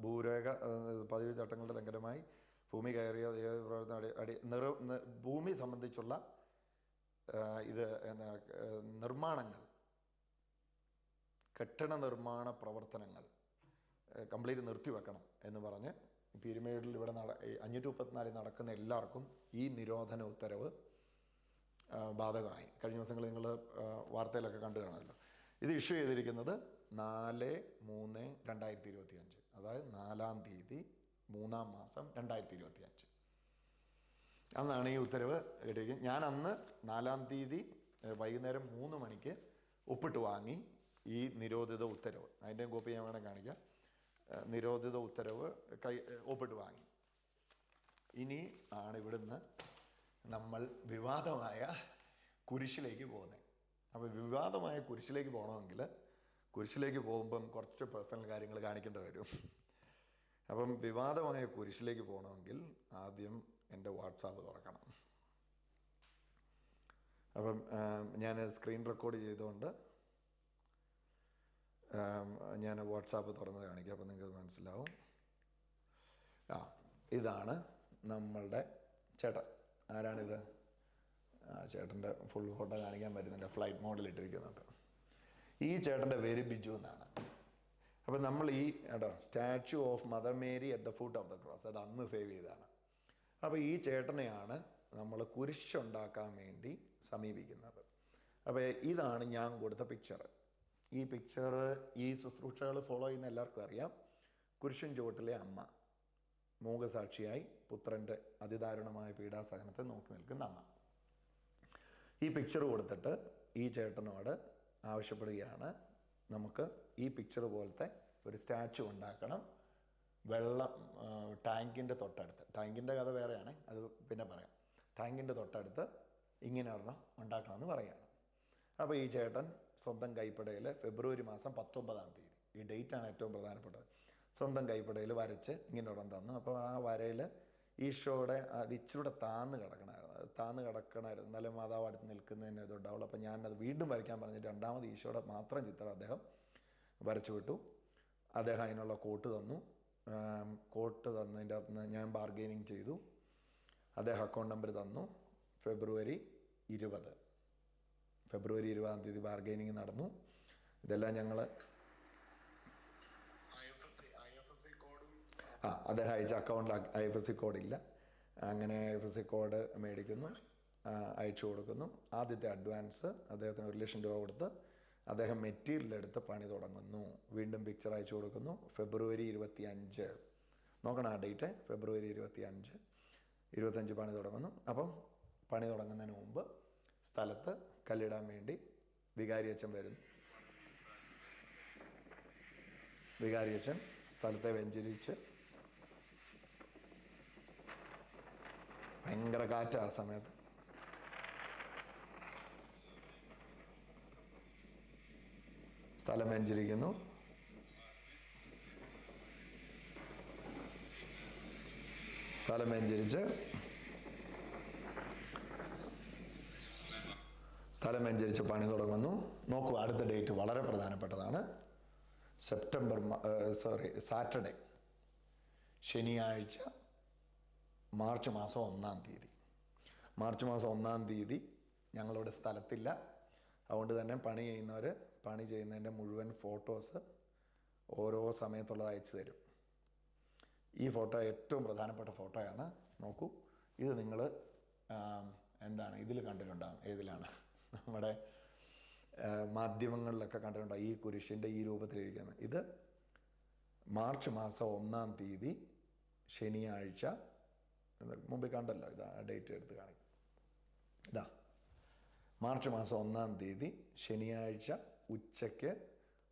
ഭൂരേഖ പതിവ് ചട്ടങ്ങളുടെ ലംഘനമായി ഭൂമി കയറിയ ഭൂമി സംബന്ധിച്ചുള്ള ഇത് നിർമ്മാണങ്ങൾ, കെട്ടിട നിർമ്മാണ പ്രവർത്തനങ്ങൾ കംപ്ലീറ്റ് നിർത്തിവെക്കണം എന്ന് പറഞ്ഞ് പീരുമേടിൽ ഇവിടെ 534 നടക്കുന്ന എല്ലാവർക്കും ഈ നിരോധന ഉത്തരവ് ബാധകമായി. കഴിഞ്ഞ ദിവസങ്ങളിൽ നിങ്ങൾ വാർത്തയിലൊക്കെ കണ്ടു കാണുമല്ലോ. ഇത് ഇഷ്യൂ ചെയ്തിരിക്കുന്നത് 4/3/2025, അതായത് 4-ാം തീയതി 3-ാം മാസം 2025 അന്നാണ് ഈ ഉത്തരവ് കിട്ടിയിരിക്കുന്നത്. ഞാൻ അന്ന് 4-ാം തീയതി വൈകുന്നേരം 3 മണിക്ക് ഒപ്പിട്ട് വാങ്ങി ഈ നിരോധിത ഉത്തരവ്. അതിൻ്റെ കോപ്പി ഞാൻ വേണം കാണിക്കാം. നിരോധിത ഉത്തരവ് ഒപ്പിട്ട് വാങ്ങി. ഇനി ആണ് ഇവിടുന്ന് നമ്മൾ വിവാദമായ കുരിശിലേക്ക് പോകുന്നത്. അപ്പോൾ വിവാദമായ കുരിശിലേക്ക് പോകണമെങ്കിൽ കുരിശിലേക്ക് പോകുമ്പം കുറച്ച് പേഴ്സണൽ കാര്യങ്ങൾ കാണിക്കേണ്ടി വരും. അപ്പം വിവാദമായ കുരിശിലേക്ക് പോകണമെങ്കിൽ ആദ്യം എൻ്റെ വാട്സാപ്പ് തുറക്കണം. അപ്പം ഞാൻ സ്ക്രീൻ റെക്കോർഡ് ചെയ്തുകൊണ്ട് ഞാൻ വാട്സാപ്പ് തുറന്ന് കാണിക്കാം. അപ്പം നിങ്ങൾക്ക് മനസ്സിലാവും. ഇതാണ് നമ്മളുടെ ചേട്ടൻ. ആരാണിത്? ചേട്ടൻ്റെ ഫുൾ ഫോട്ടോ കാണിക്കാൻ പറ്റുന്നുണ്ട്. ഫ്ലൈറ്റ് മോഡിൽ ഇട്ടിരിക്കുന്നുണ്ട്. ഈ ചേട്ടൻ്റെ പേര് ബിജു എന്നാണ്. അപ്പം നമ്മൾ ഈ statue of mother Mary at the foot of the cross, അത് അന്ന് സേവ് ചെയ്തതാണ്. അപ്പോൾ ഈ ചേട്ടനെയാണ് നമ്മൾ കുരിശുണ്ടാക്കാൻ വേണ്ടി സമീപിക്കുന്നത്. അപ്പോൾ ഇതാണ് ഞാൻ കൊടുത്ത പിക്ചർ. ഈ പിക്ചർ ഈ ശുശ്രൂഷകൾ ഫോളോ ചെയ്യുന്ന എല്ലാവർക്കും അറിയാം. കുരിശൻ ചുവട്ടിലെ അമ്മ, മൂകസാക്ഷിയായി പുത്രൻ്റെ അതിദാരുണമായ പീഡാസഹനത്തെ നോക്കി നിൽക്കുന്ന അമ്മ. ഈ പിക്ചർ കൊടുത്തിട്ട് ഈ ചേട്ടനോട് ആവശ്യപ്പെടുകയാണ്, നമുക്ക് ഈ പിക്ചർ പോലത്തെ ഒരു സ്റ്റാച്ചു ഉണ്ടാക്കണം. വെള്ളം ടാങ്കിൻ്റെ തൊട്ടടുത്ത്, ടാങ്കിൻ്റെ കഥ വേറെയാണ്, അത് പിന്നെ പറയാം. ടാങ്കിൻ്റെ തൊട്ടടുത്ത് ഇങ്ങനെ ഒരെണ്ണം ഉണ്ടാക്കണമെന്ന് പറയുകയാണ്. അപ്പോൾ ഈ ചേട്ടൻ സ്വന്തം കൈപ്പടയിൽ ഫെബ്രുവരി മാസം 19-ാം തീയതി, ഈ ഡേറ്റാണ് ഏറ്റവും പ്രധാനപ്പെട്ടത്, സ്വന്തം കൈപ്പടയിൽ വരച്ച് ഇങ്ങനെ ഒരെണ്ണം തന്നു. അപ്പോൾ ആ വരയിൽ ഈശോയുടെ അത് ഇച്ചിരൂടെ താന്ന് കിടക്കണമായിരുന്നു, എന്നാലും മാതാവ് അടുത്ത് നിൽക്കുന്നതിന് ഇതുണ്ടാവുള്ളൂ. അപ്പോൾ ഞാനത് വീണ്ടും വരയ്ക്കാൻ പറഞ്ഞിട്ട് രണ്ടാമത് ഈശോയുടെ മാത്രം ചിത്രം അദ്ദേഹം വരച്ചു വിട്ടു. അദ്ദേഹം അതിനുള്ള കോട്ട് തന്നു. കോട്ട് തന്നതിൻ്റെ അകത്ത് നിന്ന് ഞാൻ ബാർഗെയിനിങ് ചെയ്തു. അദ്ദേഹം അക്കൗണ്ട് നമ്പർ തന്നു. ഫെബ്രുവരി 20-ാം തീയതി ബാർഗെയിനിങ് നടന്നു. ഇതെല്ലാം ഞങ്ങൾ അദ്ദേഹം അയച്ച അക്കൗണ്ടിൽ IFSC കോഡില്ല. അങ്ങനെ IFSC കോഡ് മേടിക്കുന്നു, അയച്ചു കൊടുക്കുന്നു. ആദ്യത്തെ അഡ്വാൻസ് അദ്ദേഹത്തിന് 1,00,000 രൂപ കൊടുത്ത് അദ്ദേഹം മെറ്റീരിയൽ എടുത്ത് പണി തുടങ്ങുന്നു. വീണ്ടും പിക്ചർ അയച്ചു കൊടുക്കുന്നു. ഫെബ്രുവരി 25, നോക്കണം ആ ഡേറ്റ്, ഫെബ്രുവരി 25 പണി തുടങ്ങുന്നു. അപ്പം പണി തുടങ്ങുന്നതിന് മുമ്പ് സ്ഥലത്ത് കല്ലിടാൻ വേണ്ടി വികാരിയച്ഛൻ വരുന്നു. വികാരിയച്ഛൻ സ്ഥലത്തെ വെഞ്ചരിച്ച്, ഭയങ്കര കാറ്റ് ആ സമയത്ത്, സ്ഥലം വെഞ്ചരിക്കുന്നു. സ്ഥലം വെഞ്ചരിച്ച് പണി തുടങ്ങുന്നു. നോക്കൂ, അടുത്ത ഡേറ്റ് വളരെ പ്രധാനപ്പെട്ടതാണ്. സാറ്റർഡേ, ശനിയാഴ്ച, മാർച്ച് മാസം 1-ാം തീയതി. മാർച്ച് മാസം 1-ാം തീയതി ഞങ്ങളിവിടെ സ്ഥലത്തില്ല. അതുകൊണ്ട് തന്നെ പണി ചെയ്യുന്നതിൻ്റെ മുഴുവൻ ഫോട്ടോസ് ഓരോ സമയത്തുള്ളത് അയച്ചു തരും. ഈ ഫോട്ടോ ഏറ്റവും പ്രധാനപ്പെട്ട ഫോട്ടോയാണ്. നോക്കൂ, ഇത് നിങ്ങൾ ഇതിൽ കണ്ടിട്ടുണ്ടാകും. ഏതിലാണ്? നമ്മുടെ മാധ്യമങ്ങളിലൊക്കെ കണ്ടിട്ടുണ്ടാകും. ഈ കുരിശിൻ്റെ ഈ രൂപത്തിലിരിക്കുന്നത്. ഇത് മാർച്ച് മാസം 1-ാം തീയതി ശനിയാഴ്ച, മുമ്പ് കണ്ടല്ലോ, ഇതാ ഡേറ്റ് എടുത്ത് കാണിക്കും. ഇതാ മാർച്ച് മാസം 1-ാം തീയതി ശനിയാഴ്ച ഉച്ചയ്ക്ക്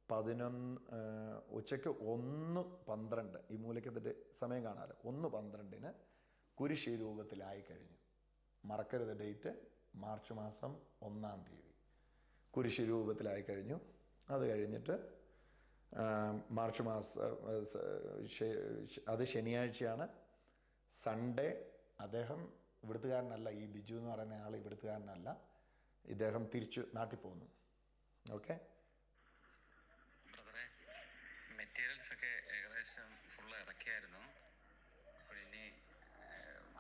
1:12, ഈ മൂലയ്ക്കത്തിൻ്റെ സമയം കാണാമല്ലോ, 1:12 കുരിശ് രൂപത്തിലായി കഴിഞ്ഞു. മറക്കരുത് ഡേറ്റ്, മാർച്ച് മാസം 1-ാം തീയതി കുരിശ് രൂപത്തിലായി കഴിഞ്ഞു. അത് കഴിഞ്ഞിട്ട് മാർച്ച് മാസം, അത് ശനിയാഴ്ചയാണ്. സൺഡേ അദ്ദേഹം ഇവിടുത്തുകാരനല്ല, ഈ ബിജു എന്ന് പറയുന്ന ആൾ ഇവിടുത്തുകാരനല്ല. ഇദ്ദേഹം തിരിച്ചു നാട്ടിൽ പോകുന്നു. ഓക്കെ, മെറ്റീരിയൽസ് ഒക്കെ ഏകദേശം ഫുള്ള് ഇറക്കിയായിരുന്നു. അപ്പോൾ ഇനി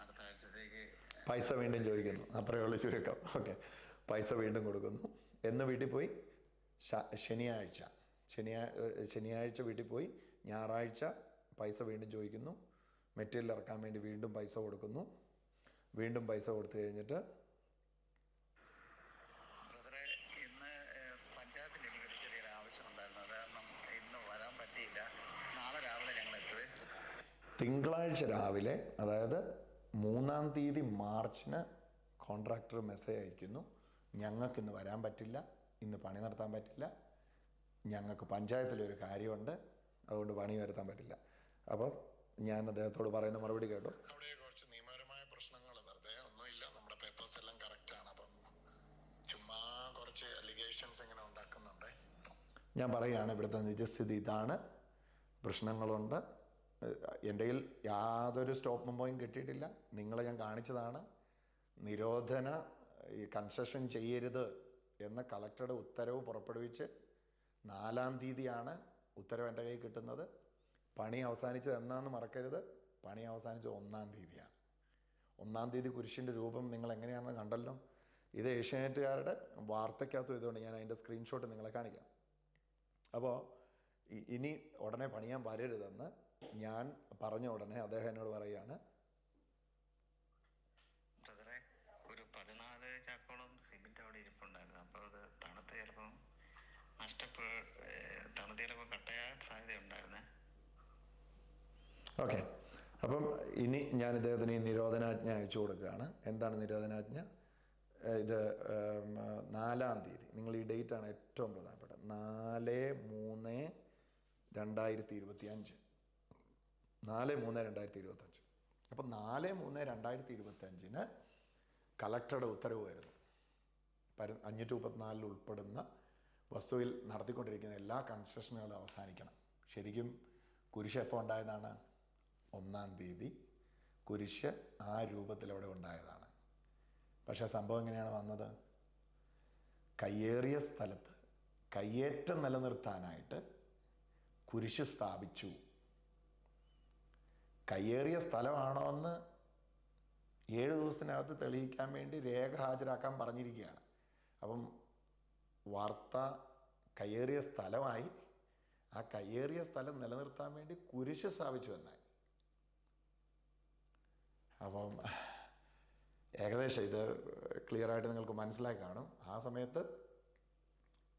അടുത്ത ആഴ്ചത്തേക്ക് പൈസ വീണ്ടും ചോദിക്കുന്നു. അത്രയേ ഉള്ളൂ ചുരുക്കം. ഓക്കെ, പൈസ വീണ്ടും കൊടുക്കുന്നു. എന്ന് വീട്ടിൽ പോയി ശനിയാഴ്ച വീട്ടിൽ പോയി, ഞായറാഴ്ച പൈസ വീണ്ടും ചോദിക്കുന്നു. മെറ്റീരിയൽ ഇറക്കാൻ വേണ്ടി വീണ്ടും പൈസ കൊടുക്കുന്നു. വീണ്ടും പൈസ കൊടുത്തു കഴിഞ്ഞിട്ട് ഇന്ന് പഞ്ചായത്തിൽ എനിക്കൊരു ചെറിയൊരു ആവശ്യം ഉണ്ടായിരുന്നു. അത് കാരണം തിങ്കളാഴ്ച രാവിലെ, അതായത് 3-ാം തീയതി മാർച്ചിന് കോൺട്രാക്ടർ മെസ്സേജ് അയക്കുന്നു, ഞങ്ങൾക്ക് ഇന്ന് വരാൻ പറ്റില്ല, ഇന്ന് പണി നടത്താൻ പറ്റില്ല, ഞങ്ങൾക്ക് പഞ്ചായത്തിലൊരു കാര്യമുണ്ട്, അതുകൊണ്ട് പണി വരുത്താൻ പറ്റില്ല. അപ്പം ഞാൻ അദ്ദേഹത്തോട് പറയുന്ന മറുപടി കേട്ടു. അവിടെ കുറച്ച് നിയമപരമായ പ്രശ്നങ്ങൾ, വെറുതെ ഒന്നുമില്ല, നമ്മുടെ പേപ്പേഴ്സ് എല്ലാം കറക്റ്റാണ്, അപ്പം ചുമ്മാ കുറച്ച് അലിഗേഷൻസ് ഇങ്ങനെ ഉണ്ടാക്കുന്നുണ്ട്. ഞാൻ പറയുകയാണ് ഇവിടുത്തെ നിജസ്ഥിതി ഇതാണ്, പ്രശ്നങ്ങളുണ്ട്, എൻ്റെ കയ്യിൽ യാതൊരു സ്റ്റോപ്പ് മെമ്മോയും കിട്ടിയിട്ടില്ല, നിങ്ങളെ ഞാൻ കാണിച്ചതാണ്, നിരോധന ഈ കൺസെഷൻ ചെയ്യരുത് എന്ന കളക്ടറുടെ ഉത്തരവ് പുറപ്പെടുവിച്ച് 4-ാം തീയതിയാണ് ഉത്തരവ് എൻ്റെ കയ്യിൽ കിട്ടുന്നത്. പണി അവസാനിച്ചത് എന്നാന്ന് മറക്കരുത്, പണി അവസാനിച്ചത് 1-ാം തീയതിയാണ്. 1-ാം തീയതി കുരിശിൻ്റെ രൂപം നിങ്ങൾ എങ്ങനെയാണെന്ന് കണ്ടല്ലോ. ഇത് ഏഷ്യാനെറ്റുകാരുടെ വാർത്തയ്ക്കകത്തും ഇതുകൊണ്ട് ഞാൻ അതിൻ്റെ സ്ക്രീൻഷോട്ട് നിങ്ങളെ കാണിക്കാം. അപ്പോൾ ഇനി ഉടനെ പണിയാൻ വരരുതെന്ന് ഞാൻ പറഞ്ഞ ഉടനെ അദ്ദേഹം എന്നോട് പറയുകയാണ്, ഒരു 14 ചാക്കോളം സിമെന്റ് അവിടെ ഇരിപ്പുണ്ടായിരുന്നു. അപ്പോൾ അത് തണുത്ത് ചിലപ്പം തണുത്ത് ചിലപ്പോൾ കട്ടയാൻ സാധ്യതയുണ്ടായിരുന്നേ. ഓക്കെ. അപ്പം ഇനി ഞാൻ ഇദ്ദേഹത്തിന് ഈ നിരോധനാജ്ഞ അയച്ചു കൊടുക്കുകയാണ്. എന്താണ് നിരോധനാജ്ഞ? ഇത് 4-ാം തീയതി, നിങ്ങൾ ഈ ഡേറ്റാണ് ഏറ്റവും പ്രധാനപ്പെട്ടത്, 4/3/2025. 4/3/2025. അപ്പം 4/3/2025 കളക്ടറുടെ ഉത്തരവ് വരുന്നു. 534 ഉൾപ്പെടുന്ന വസ്തുവിൽ നടത്തിക്കൊണ്ടിരിക്കുന്ന എല്ലാ കൺസ്ട്രക്ഷനുകളും അവസാനിക്കണം. ശരിക്കും കുരിശ് എപ്പോൾ ഉണ്ടായതാണ്? 1-ാം തീയതി കുരിശ് ആ രൂപത്തിലവിടെ ഉണ്ടായതാണ്. പക്ഷേ സംഭവം എങ്ങനെയാണ് വന്നത്? കയ്യേറിയ സ്ഥലത്ത് കയ്യേറ്റം നിലനിർത്താനായിട്ട് കുരിശ് സ്ഥാപിച്ചു. കയ്യേറിയ സ്ഥലമാണോ എന്ന് 7 ദിവസത്തിനകത്ത് തെളിയിക്കാൻ വേണ്ടി രേഖ ഹാജരാക്കാൻ പറഞ്ഞിരിക്കുകയാണ്. അപ്പം വാർത്ത കയ്യേറിയ സ്ഥലമായി, ആ കയ്യേറിയ സ്ഥലം നിലനിർത്താൻ വേണ്ടി കുരിശ് സ്ഥാപിച്ചു എന്നായി. അപ്പം ഏകദേശം ഇത് ക്ലിയറായിട്ട് നിങ്ങൾക്ക് മനസ്സിലായി കാണും. ആ സമയത്ത്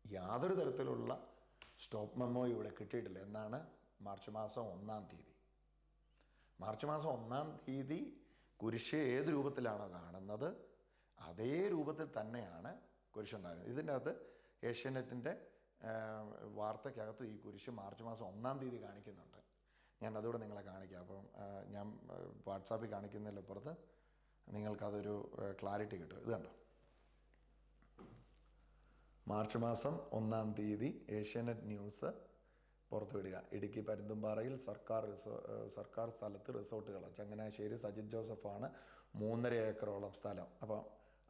യാതൊരു തരത്തിലുള്ള സ്റ്റോപ്പ് മെമ്മോ ഇവിടെ കിട്ടിയിട്ടില്ല. എന്നാണ്? മാർച്ച് മാസം 1-ാം തീയതി. മാർച്ച് മാസം 1-ാം തീയതി കുരിശ് ഏത് രൂപത്തിലാണോ കാണുന്നത് അതേ രൂപത്തിൽ തന്നെയാണ് കുരിശുണ്ടായിരുന്നത്. ഇതിൻ്റെ അകത്ത് ഏഷ്യാനെറ്റിൻ്റെ വാർത്തയ്ക്കകത്ത് ഈ കുരിശ് മാർച്ച് മാസം 1-ാം തീയതി കാണിക്കുന്നുണ്ട്. ഞാൻ അതുകൂടെ നിങ്ങളെ കാണിക്കാം. അപ്പം ഞാൻ വാട്സാപ്പിൽ കാണിക്കുന്നതിലപ്പുറത്ത് നിങ്ങൾക്കതൊരു ക്ലാരിറ്റി കിട്ടും. ഇത് കണ്ടോ, മാർച്ച് മാസം 1-ാം തീയതി ഏഷ്യാനെറ്റ് ന്യൂസ് പുറത്തുവിടുക. ഇടുക്കി പരുന്തുംപാറയിൽ സർക്കാർ സ്ഥലത്ത് റിസോർട്ടുകൾ. ചങ്ങനാശ്ശേരി സജിത് ജോസഫാണ് 3.5 ഏക്കറോളം സ്ഥലം. അപ്പോൾ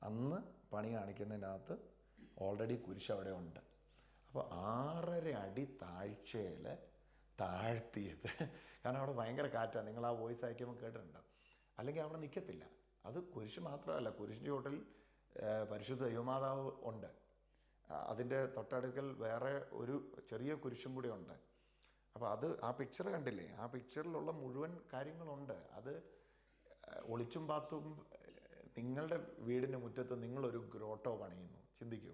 അന്ന് പണി കാണിക്കുന്നതിനകത്ത് ഓൾറെഡി കുരിശ് അവിടെ ഉണ്ട്. അപ്പോൾ 6.5 അടി താഴ്ചയിൽ താഴ്ത്തിയത്, കാരണം അവിടെ ഭയങ്കര കാറ്റാണ്. നിങ്ങൾ ആ വോയിസ് അയക്കുമ്പോൾ കേട്ടിട്ടുണ്ട്. അല്ലെങ്കിൽ അവിടെ നിൽക്കത്തില്ല. അത് കുരിശ് മാത്രമല്ല, കുരിശിൻ്റെ ചോട്ടിൽ പരിശുദ്ധ ദൈവമാതാവ് ഉണ്ട്. അതിൻ്റെ തൊട്ടടുക്കൽ വേറെ ഒരു ചെറിയ കുരിശും കൂടി ഉണ്ട്. അപ്പോൾ അത് ആ പിക്ചർ കണ്ടില്ലേ? ആ പിക്ചറിലുള്ള മുഴുവൻ കാര്യങ്ങളുണ്ട്. അത് ഒളിച്ചും പാത്തും നിങ്ങളുടെ വീടിൻ്റെ മുറ്റത്ത് നിങ്ങളൊരു ഗ്രോട്ടോ പണിയുന്നു. ചിന്തിക്കൂ,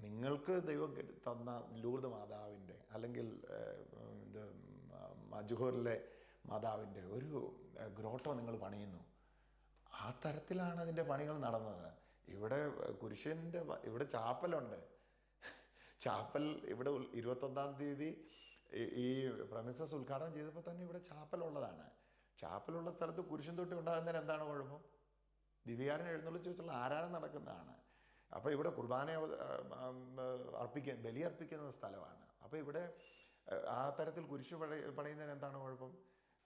നിങ്ങൾക്ക് ദൈവം തന്ന ലൂർദ് മാതാവിൻ്റെ അല്ലെങ്കിൽ ഇത് മജുഹൂറിലെ മാതാവിൻ്റെ ഒരു ഗ്രോട്ടോ നിങ്ങൾ പണിയുന്നു. ആ തരത്തിലാണ് അതിൻ്റെ പണികൾ നടന്നത്. ഇവിടെ കുരിശിൻ്റെ ഇവിടെ ചാപ്പലുണ്ട്. ചാപ്പൽ ഇവിടെ 21-ാം തീയതി ഈ പ്രമിസസ് ഉദ്ഘാടനം ചെയ്തപ്പോൾ തന്നെ ഇവിടെ ചാപ്പലുള്ളതാണ്. ചാപ്പലുള്ള സ്ഥലത്ത് കുരിശും തൊട്ടി ഉണ്ടാകുന്നതിന് എന്താണ് കുഴപ്പം? ദിവ്യാരൻ എഴുന്നള്ളിച്ച് വെച്ചുള്ള ആരാധന നടക്കുന്നതാണ്. അപ്പോൾ ഇവിടെ കുർബാന ബലി അർപ്പിക്കുന്ന സ്ഥലമാണ്. അപ്പോൾ ഇവിടെ ആ തരത്തിൽ കുരിശ് പണിയുന്നതിന് എന്താണ് കുഴപ്പം?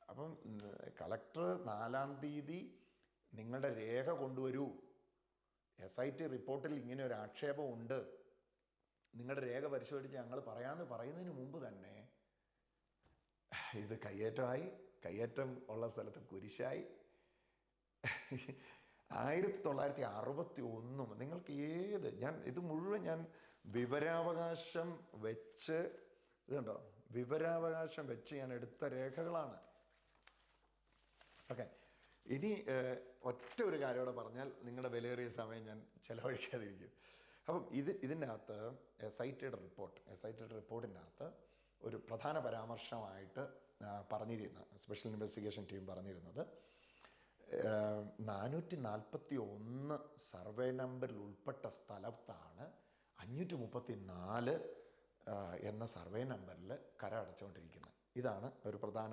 അപ്പം കളക്ടർ 4-ാം തീയതി നിങ്ങളുടെ രേഖ കൊണ്ടുവരൂ, SIT റിപ്പോർട്ടിൽ ഇങ്ങനെ ഒരു ആക്ഷേപം ഉണ്ട്, നിങ്ങളുടെ രേഖ പരിശോധിച്ച് ഞങ്ങൾ പറയാമെന്ന് പറയുന്നതിന് മുമ്പ് തന്നെ ഇത് കയ്യേറ്റമായി. കയ്യേറ്റം ഉള്ള സ്ഥലത്ത് കുരിശായി. 1961 നിങ്ങൾക്ക് ഇത് മുഴുവൻ ഞാൻ വിവരാവകാശം വെച്ച്, ഇത് കണ്ടോ, വിവരാവകാശം വെച്ച് ഞാൻ എടുത്ത രേഖകളാണ്. ഓക്കെ. ഇനി ഒറ്റ ഒരു കാര്യമോടെ പറഞ്ഞാൽ നിങ്ങളുടെ വിലയേറിയ സമയം ഞാൻ ചിലവഴിക്കാതിരിക്കും. അപ്പം ഇതിൻ്റെ അകത്ത് SITയുടെ റിപ്പോർട്ടിൻ്റെ അകത്ത് ഒരു പ്രധാന പരാമർശമായിട്ട് സ്പെഷ്യൽ ഇൻവെസ്റ്റിഗേഷൻ ടീം പറഞ്ഞിരുന്നത് 441 സർവേ നമ്പറിൽ ഉൾപ്പെട്ട സ്ഥലത്താണ് 534 എന്ന സർവേ നമ്പറിൽ കര അടച്ചുകൊണ്ടിരിക്കുന്നത്. ഇതാണ് ഒരു പ്രധാന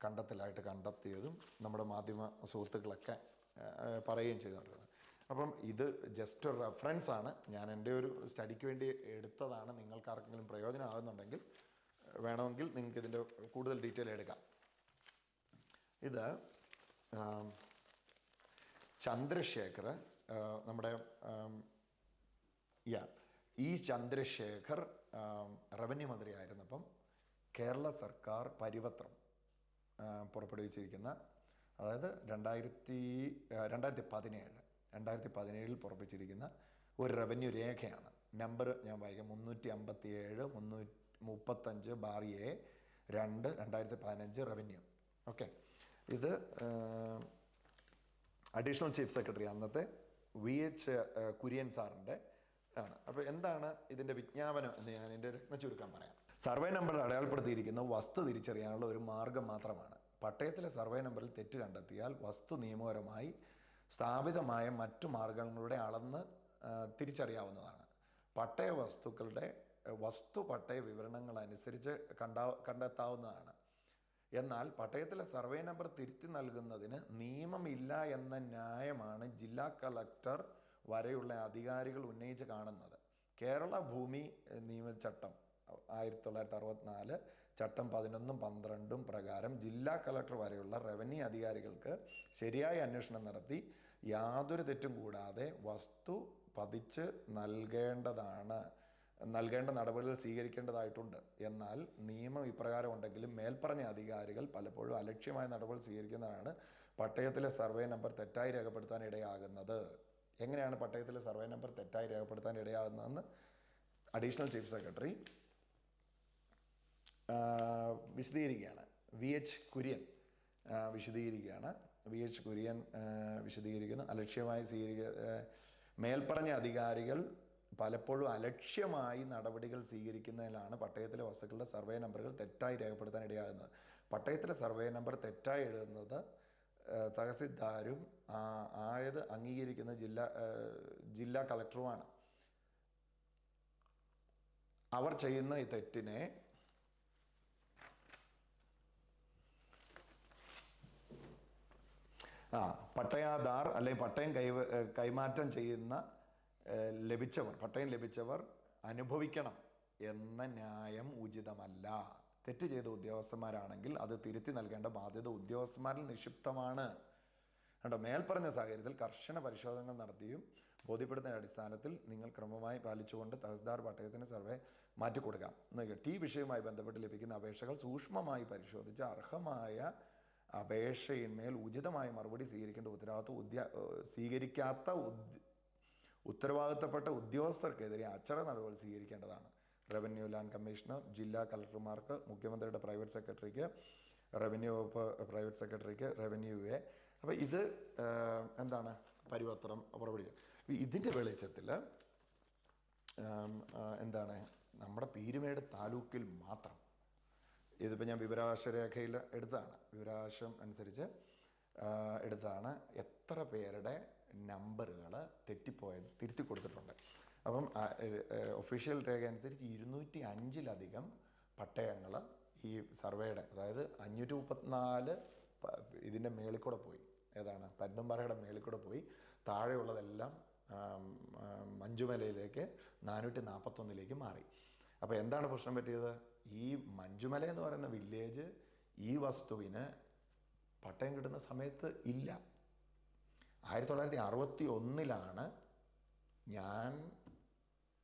കണ്ടെത്തലായിട്ട് കണ്ടെത്തിയതും നമ്മുടെ മാധ്യമ സുഹൃത്തുക്കളൊക്കെ പറയുകയും ചെയ്തുകൊണ്ടിരുന്നത്. അപ്പം ഇത് ജസ്റ്റ് ഒരു റെഫറൻസ് ആണ്, ഞാൻ എൻ്റെ ഒരു സ്റ്റഡിക്ക് വേണ്ടി എടുത്തതാണ്. നിങ്ങൾക്ക് ആർക്കെങ്കിലും പ്രയോജനമാകുന്നുണ്ടെങ്കിൽ വേണമെങ്കിൽ നിങ്ങൾക്ക് ഇതിൻ്റെ കൂടുതൽ ഡീറ്റെയിൽ എടുക്കാം. ഇത് ചന്ദ്രശേഖർ, നമ്മുടെ ഈ ചന്ദ്രശേഖർ റവന്യൂ മന്ത്രിയായിരുന്നപ്പം കേരള സർക്കാർ പരിപത്രം പുറപ്പെടുവിച്ചിരിക്കുന്ന, അതായത് 2017 പുറപ്പെടുവിച്ചിരിക്കുന്ന ഒരു റവന്യൂ രേഖയാണ്. നമ്പർ ഞാൻ വായിക്കാം: 357-35/A-2 2015 ഓക്കെ. ഇത് അഡീഷണൽ ചീഫ് സെക്രട്ടറി അന്നത്തെ VH കുര്യൻ സാറിൻ്റെ ആണ്. അപ്പോൾ എന്താണ് ഇതിൻ്റെ വിജ്ഞാപനം എന്ന് ഞാൻ എൻ്റെ രത്ന ചുരുക്കം പറയാം. സർവേ നമ്പറിൽ അടയാളപ്പെടുത്തിയിരിക്കുന്ന വസ്തു തിരിച്ചറിയാനുള്ള ഒരു മാർഗം മാത്രമാണ്. പട്ടയത്തിലെ സർവേ നമ്പറിൽ തെറ്റ് കണ്ടെത്തിയാൽ വസ്തു നിയമപരമായി സ്ഥാപിതമായ മറ്റു മാർഗങ്ങളുടെ അളന്ന് തിരിച്ചറിയാവുന്നതാണ്. പട്ടയ വസ്തുക്കളുടെ പട്ടയ വിവരണങ്ങൾ അനുസരിച്ച് കണ്ടെത്താവുന്നതാണ്. എന്നാൽ പട്ടയത്തിലെ സർവേ നമ്പർ തിരുത്തി നൽകുന്നതിന് നിയമമില്ല എന്ന ന്യായമാണ് ജില്ലാ കളക്ടർ വരെയുള്ള അധികാരികൾ ഉന്നയിച്ച് കാണുന്നത്. കേരള ഭൂമി നിയമചട്ടം 1964 ചട്ടം 11-12 പ്രകാരം ജില്ലാ കളക്ടർ വരെയുള്ള റവന്യൂ അധികാരികൾക്ക് ശരിയായ അന്വേഷണം നടത്തി യാതൊരു തെറ്റും കൂടാതെ വസ്തു പതിച്ച് നൽകേണ്ട നടപടികൾ സ്വീകരിക്കേണ്ടതായിട്ടുണ്ട്. എന്നാൽ നിയമം ഇപ്രകാരം ഉണ്ടെങ്കിലും മേൽപ്പറഞ്ഞ അധികാരികൾ പലപ്പോഴും അലക്ഷ്യമായ നടപടികൾ സ്വീകരിക്കുന്നതാണ് പട്ടയത്തിലെ സർവേ നമ്പർ തെറ്റായി രേഖപ്പെടുത്താൻ ഇടയാകുന്നത്. എങ്ങനെയാണ് പട്ടയത്തിലെ സർവേ നമ്പർ തെറ്റായി രേഖപ്പെടുത്താൻ ഇടയാകുന്നതെന്ന് അഡീഷണൽ ചീഫ് സെക്രട്ടറി വിശദീകരിക്കുകയാണ്. VH കുര്യൻ വിശദീകരിക്കുന്നു. അലക്ഷ്യമായി മേൽപ്പറഞ്ഞ അധികാരികൾ പലപ്പോഴും അലക്ഷ്യമായി നടപടികൾ സ്വീകരിക്കുന്നതിലാണ് പട്ടയത്തിലെ വസ്തുക്കളുടെ സർവേ നമ്പറുകൾ തെറ്റായി രേഖപ്പെടുത്താൻ ഇടയാകുന്നത്. പട്ടയത്തിലെ സർവേ നമ്പർ തെറ്റായി എഴുതുന്നത് തഹസിൽദാരും ആയത് അംഗീകരിക്കുന്ന ജില്ലാ കളക്ടറുമാണ്. അവർ ചെയ്യുന്ന ഈ തെറ്റിനെ പട്ടയാധാർ അല്ലെങ്കിൽ പട്ടയം കൈമാറ്റം ചെയ്യുന്ന പട്ടയം ലഭിച്ചവർ അനുഭവിക്കണം എന്ന ന്യായം ഉചിതമല്ല. തെറ്റ് ചെയ്ത ഉദ്യോഗസ്ഥന്മാരാണെങ്കിൽ അത് തിരുത്തി നൽകേണ്ട ബാധ്യത ഉദ്യോഗസ്ഥന്മാരിൽ നിക്ഷിപ്തമാണ്. കണ്ടോ, മേൽപ്പറഞ്ഞ സാഹചര്യത്തിൽ കർശന പരിശോധനകൾ നടത്തിയും ബോധ്യപ്പെടുത്തുന്ന അടിസ്ഥാനത്തിൽ നിങ്ങൾ ക്രമമായി പാലിച്ചുകൊണ്ട് തഹസിൽദാർ പട്ടയത്തിന് സർവേ മാറ്റിക്കൊടുക്കാം. ഈ വിഷയവുമായി ബന്ധപ്പെട്ട് ലഭിക്കുന്ന അപേക്ഷകൾ സൂക്ഷ്മമായി പരിശോധിച്ച് അർഹമായ അപേക്ഷയിന്മേൽ ഉചിതമായ മറുപടി സ്വീകരിക്കാത്ത ഉത്തരവാദിത്തപ്പെട്ട ഉദ്യോഗസ്ഥർക്കെതിരെ അച്ചട നടപടി സ്വീകരിക്കേണ്ടതാണ്. റവന്യൂ ലാൻഡ് കമ്മീഷണർ, ജില്ലാ കളക്ടർമാർക്ക്, മുഖ്യമന്ത്രിയുടെ പ്രൈവറ്റ് സെക്രട്ടറിക്ക്, റവന്യൂ വകുപ്പ് പ്രൈവറ്റ് സെക്രട്ടറിക്ക്, റവന്യൂയെ. അപ്പോൾ ഇത് എന്താണ് പരിപത്രം പുറപ്പെടുവിക്കുക. ഇതിൻ്റെ വെളിച്ചത്തിൽ എന്താണ് നമ്മുടെ പീരുമേട് താലൂക്കിൽ മാത്രം, ഇതിപ്പോൾ ഞാൻ വിവരാവകാശ രേഖയിൽ എടുത്തതാണ്, വിവരാവകാശം അനുസരിച്ച് എടുത്തതാണ്, എത്ര പേരുടെ നമ്പറുകൾ തെറ്റിപ്പോയത് തിരുത്തി കൊടുത്തിട്ടുണ്ട്. അപ്പം ഒഫീഷ്യൽ രേഖ അനുസരിച്ച് 205-ലധികം പട്ടയങ്ങൾ ഈ സർവേയുടെ, അതായത് 534 ഇതിൻ്റെ മേളിൽ കൂടെ പോയി. ഏതാണ്? പരുന്തുംപാറയുടെ മേളിൽ കൂടെ പോയി. താഴെയുള്ളതെല്ലാം മഞ്ചുമലയിലേക്ക് 441 മാറി. അപ്പോൾ എന്താണ് പ്രശ്നം പറ്റിയത്? ഈ മഞ്ചുമല എന്ന് പറയുന്ന വില്ലേജ് ഈ വസ്തുവിന് പട്ടയം കിട്ടുന്ന സമയത്ത് ഇല്ല. 1961 ഞാൻ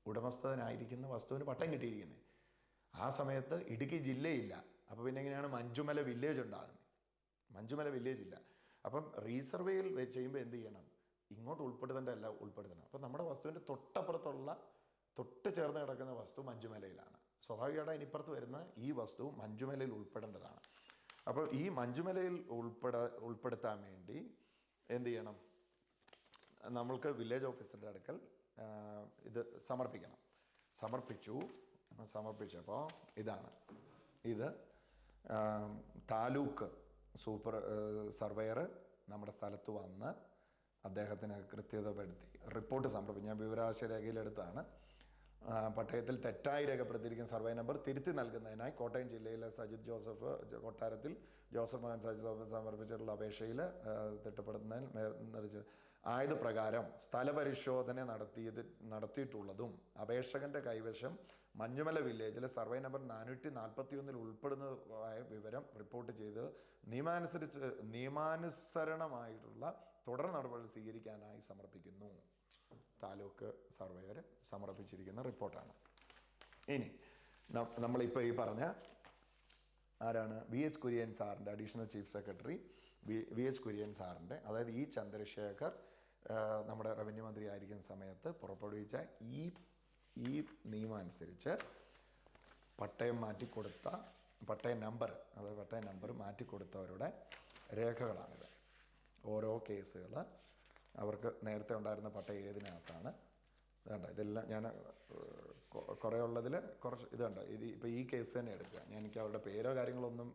ഉടമസ്ഥനായിരിക്കുന്ന വസ്തുവിന് പട്ടയം കിട്ടിയിരിക്കുന്നത്. ആ സമയത്ത് ഇടുക്കി ജില്ലയില്ല. അപ്പോൾ പിന്നെ എങ്ങനെയാണ് മഞ്ചുമല വില്ലേജ് ഉണ്ടാകുന്നത്? മഞ്ചുമല വില്ലേജ് ഇല്ല. അപ്പം റീസർവേയിൽ ചെയ്യുമ്പോൾ എന്ത് ചെയ്യണം? ഇങ്ങോട്ട് ഉൾപ്പെടുത്തണം. അപ്പം നമ്മുടെ വസ്തുവിൻ്റെ തൊട്ട് ചേർന്ന് കിടക്കുന്ന വസ്തു മഞ്ചുമലയിലാണ്. സ്വാഭാവികമായിട്ട് അതിനിപ്പുറത്ത് വരുന്ന ഈ വസ്തു മഞ്ചുമലയിൽ ഉൾപ്പെടേണ്ടതാണ്. അപ്പോൾ ഈ മഞ്ചുമലയിൽ ഉൾപ്പെടുത്താൻ വേണ്ടി എന്ത് ചെയ്യണം? നമ്മൾക്ക് വില്ലേജ് ഓഫീസറുടെ അടുക്കൽ ഇത് സമർപ്പിക്കണം. സമർപ്പിച്ചപ്പോൾ ഇത് താലൂക്ക് സർവേയർ നമ്മുടെ സ്ഥലത്ത് വന്ന് അദ്ദേഹത്തിന് കൃത്യതപ്പെടുത്തി റിപ്പോർട്ട് സമർപ്പിച്ചു. ഞാൻ വിവരാവകാശ രേഖയിലെടുത്താണ്. പട്ടയത്തിൽ തെറ്റായി രേഖപ്പെടുത്തിയിരിക്കുന്ന സർവേ നമ്പർ തിരുത്തി നൽകുന്നതിനായി കോട്ടയം ജില്ലയിലെ സജിത് ജോസഫ് കൊട്ടാരത്തിൽ ജോസഫ് മകൻ സജിത് ജോസഫ് സമർപ്പിച്ചിട്ടുള്ള അപേക്ഷയിൽ തിട്ടപ്പെടുത്തുന്നതിന് ആയത് പ്രകാരം സ്ഥലപരിശോധന നടത്തിയിട്ടുള്ളതും അപേക്ഷകന്റെ കൈവശം മഞ്ഞുമല വില്ലേജിലെ സർവേ നമ്പർ 441 ഉൾപ്പെടുന്നതായ വിവരം റിപ്പോർട്ട് ചെയ്ത് നിയമാനുസരണമായിട്ടുള്ള തുടർ നടപടികൾ സ്വീകരിക്കാനായി സമർപ്പിക്കുന്നു. താലൂക്ക് സർവേയർ സമർപ്പിച്ചിരിക്കുന്ന റിപ്പോർട്ടാണ്. ഇനി നമ്മളിപ്പോൾ ഈ പറഞ്ഞ ആരാണ്, VH കുര്യൻ സാറിൻ്റെ additional chief secretary VH Kurian സാറിൻ്റെ, അതായത് ഈ ചന്ദ്രശേഖർ നമ്മുടെ റവന്യൂ മന്ത്രി ആയിരിക്കുന്ന സമയത്ത് പുറപ്പെടുവിച്ച ഈ നിയമം അനുസരിച്ച് പട്ടയം നമ്പർ മാറ്റിക്കൊടുത്തവരുടെ രേഖകളാണിത്. ഓരോ കേസുകൾ അവർക്ക് നേരത്തെ ഉണ്ടായിരുന്ന പട്ടയം ഏതിനകത്താണ് വേണ്ട, ഇതെല്ലാം ഞാൻ കുറേ ഉള്ളതിൽ കുറച്ച് ഇതുണ്ട്. ഇപ്പോൾ ഈ കേസ് തന്നെ എടുക്കുക, എനിക്ക് അവരുടെ പേരോ കാര്യങ്ങളൊന്നും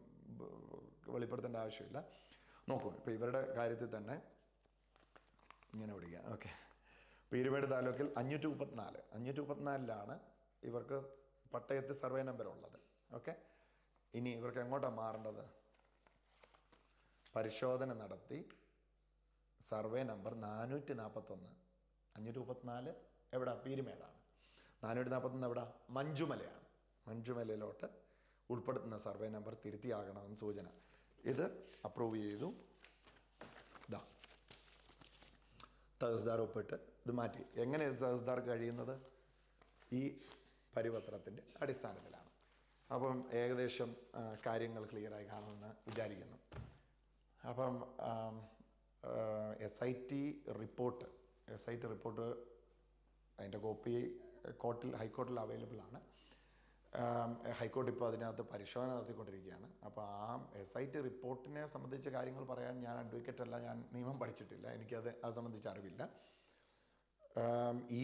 വെളിപ്പെടുത്തേണ്ട ആവശ്യമില്ല. നോക്കൂ, ഇപ്പോൾ ഇവരുടെ കാര്യത്തിൽ തന്നെ ഇങ്ങനെ പിടിക്കാം. ഓക്കെ, പീരുമേട് താലൂക്കിൽ 534 ഇവർക്ക് പട്ടയത്തിൽ സർവേ നമ്പർ ഉള്ളത്. ഓക്കെ, ഇനി ഇവർക്ക് എങ്ങോട്ടാണ് മാറേണ്ടത്? പരിശോധന നടത്തി സർവേ നമ്പർ 441, 534 എവിടെ? പീരുമേടാണ്. 441 എവിടെ? മഞ്ജുമലയാണ്. മഞ്ജുമലയിലോട്ട് ഉൾപ്പെടുത്തുന്ന സർവേ നമ്പർ തിരുത്തിയാകണമെന്ന് സൂചന. ഇത് അപ്രൂവ് ചെയ്തു. ഇതാ തഹസിൽദാർ ഒപ്പിട്ട് ഇത് മാറ്റി. എങ്ങനെ തഹസിൽദാർ കഴിയുന്നത്? ഈ പരിപത്രത്തിൻ്റെ അടിസ്ഥാനത്തിലാണ്. അപ്പം ഏകദേശം കാര്യങ്ങൾ ക്ലിയറായി കാണുമെന്ന് വിചാരിക്കുന്നു. അപ്പം SIT റിപ്പോർട്ട് അതിൻ്റെ കോപ്പി ഹൈക്കോർട്ടിൽ അവൈലബിൾ ആണ്. ഹൈക്കോർട്ട് ഇപ്പോൾ അതിനകത്ത് പരിശോധന നടത്തിക്കൊണ്ടിരിക്കുകയാണ്. അപ്പോൾ ആ SIT റിപ്പോർട്ടിനെ സംബന്ധിച്ച കാര്യങ്ങൾ പറയാൻ ഞാൻ അഡ്വക്കേറ്റ് അല്ല, ഞാൻ നിയമം പഠിച്ചിട്ടില്ല, എനിക്കത് സംബന്ധിച്ച് അറിവില്ല.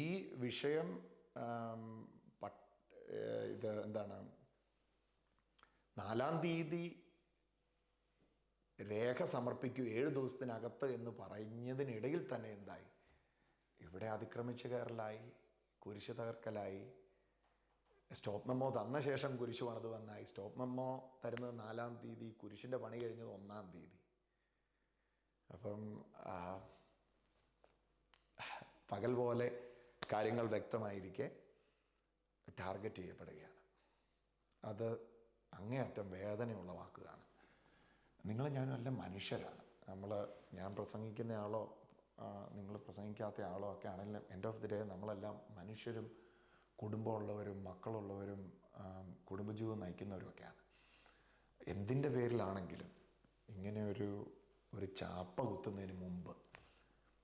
ഈ വിഷയം ഇത് എന്താണ്, 4-ാം തീയതി രേഖ സമർപ്പിക്കൂ 7 ദിവസത്തിനകത്ത് എന്ന് പറഞ്ഞതിനിടയിൽ തന്നെ എന്തായി? ഇവിടെ അതിക്രമിച്ച് കയറലായി, കുരിശ് തകർക്കലായി, സ്റ്റോപ്പ് മെമ്മോ തന്ന ശേഷം കുരിശ് പണിത് വന്നായി. സ്റ്റോപ്പ് മെമ്മോ തരുന്നത് 4-ാം തീയതി, കുരിശിൻ്റെ പണി കഴിഞ്ഞത് 1-ാം തീയതി. അപ്പം പകൽ പോലെ കാര്യങ്ങൾ വ്യക്തമായിരിക്കെ ടാർഗറ്റ് ചെയ്യപ്പെടുകയാണ്. അത് അങ്ങേയറ്റം വേദനയുള്ള വാക്കുകളാണ്. നിങ്ങളും ഞാനും എല്ലാം മനുഷ്യരാണ്. ഞാൻ പ്രസംഗിക്കുന്ന ആളോ നിങ്ങൾ പ്രസംഗിക്കാത്ത ആളോ ഒക്കെ ആണെങ്കിലും എൻഡ് ഓഫ് ദി ഡേ നമ്മളെല്ലാം മനുഷ്യരും കുടുംബമുള്ളവരും മക്കളുള്ളവരും കുടുംബജീവിതം നയിക്കുന്നവരുമൊക്കെയാണ്. എന്തിൻ്റെ പേരിലാണെങ്കിലും ഇങ്ങനെ ഒരു ചാപ്പ കുത്തുന്നതിന് മുമ്പ്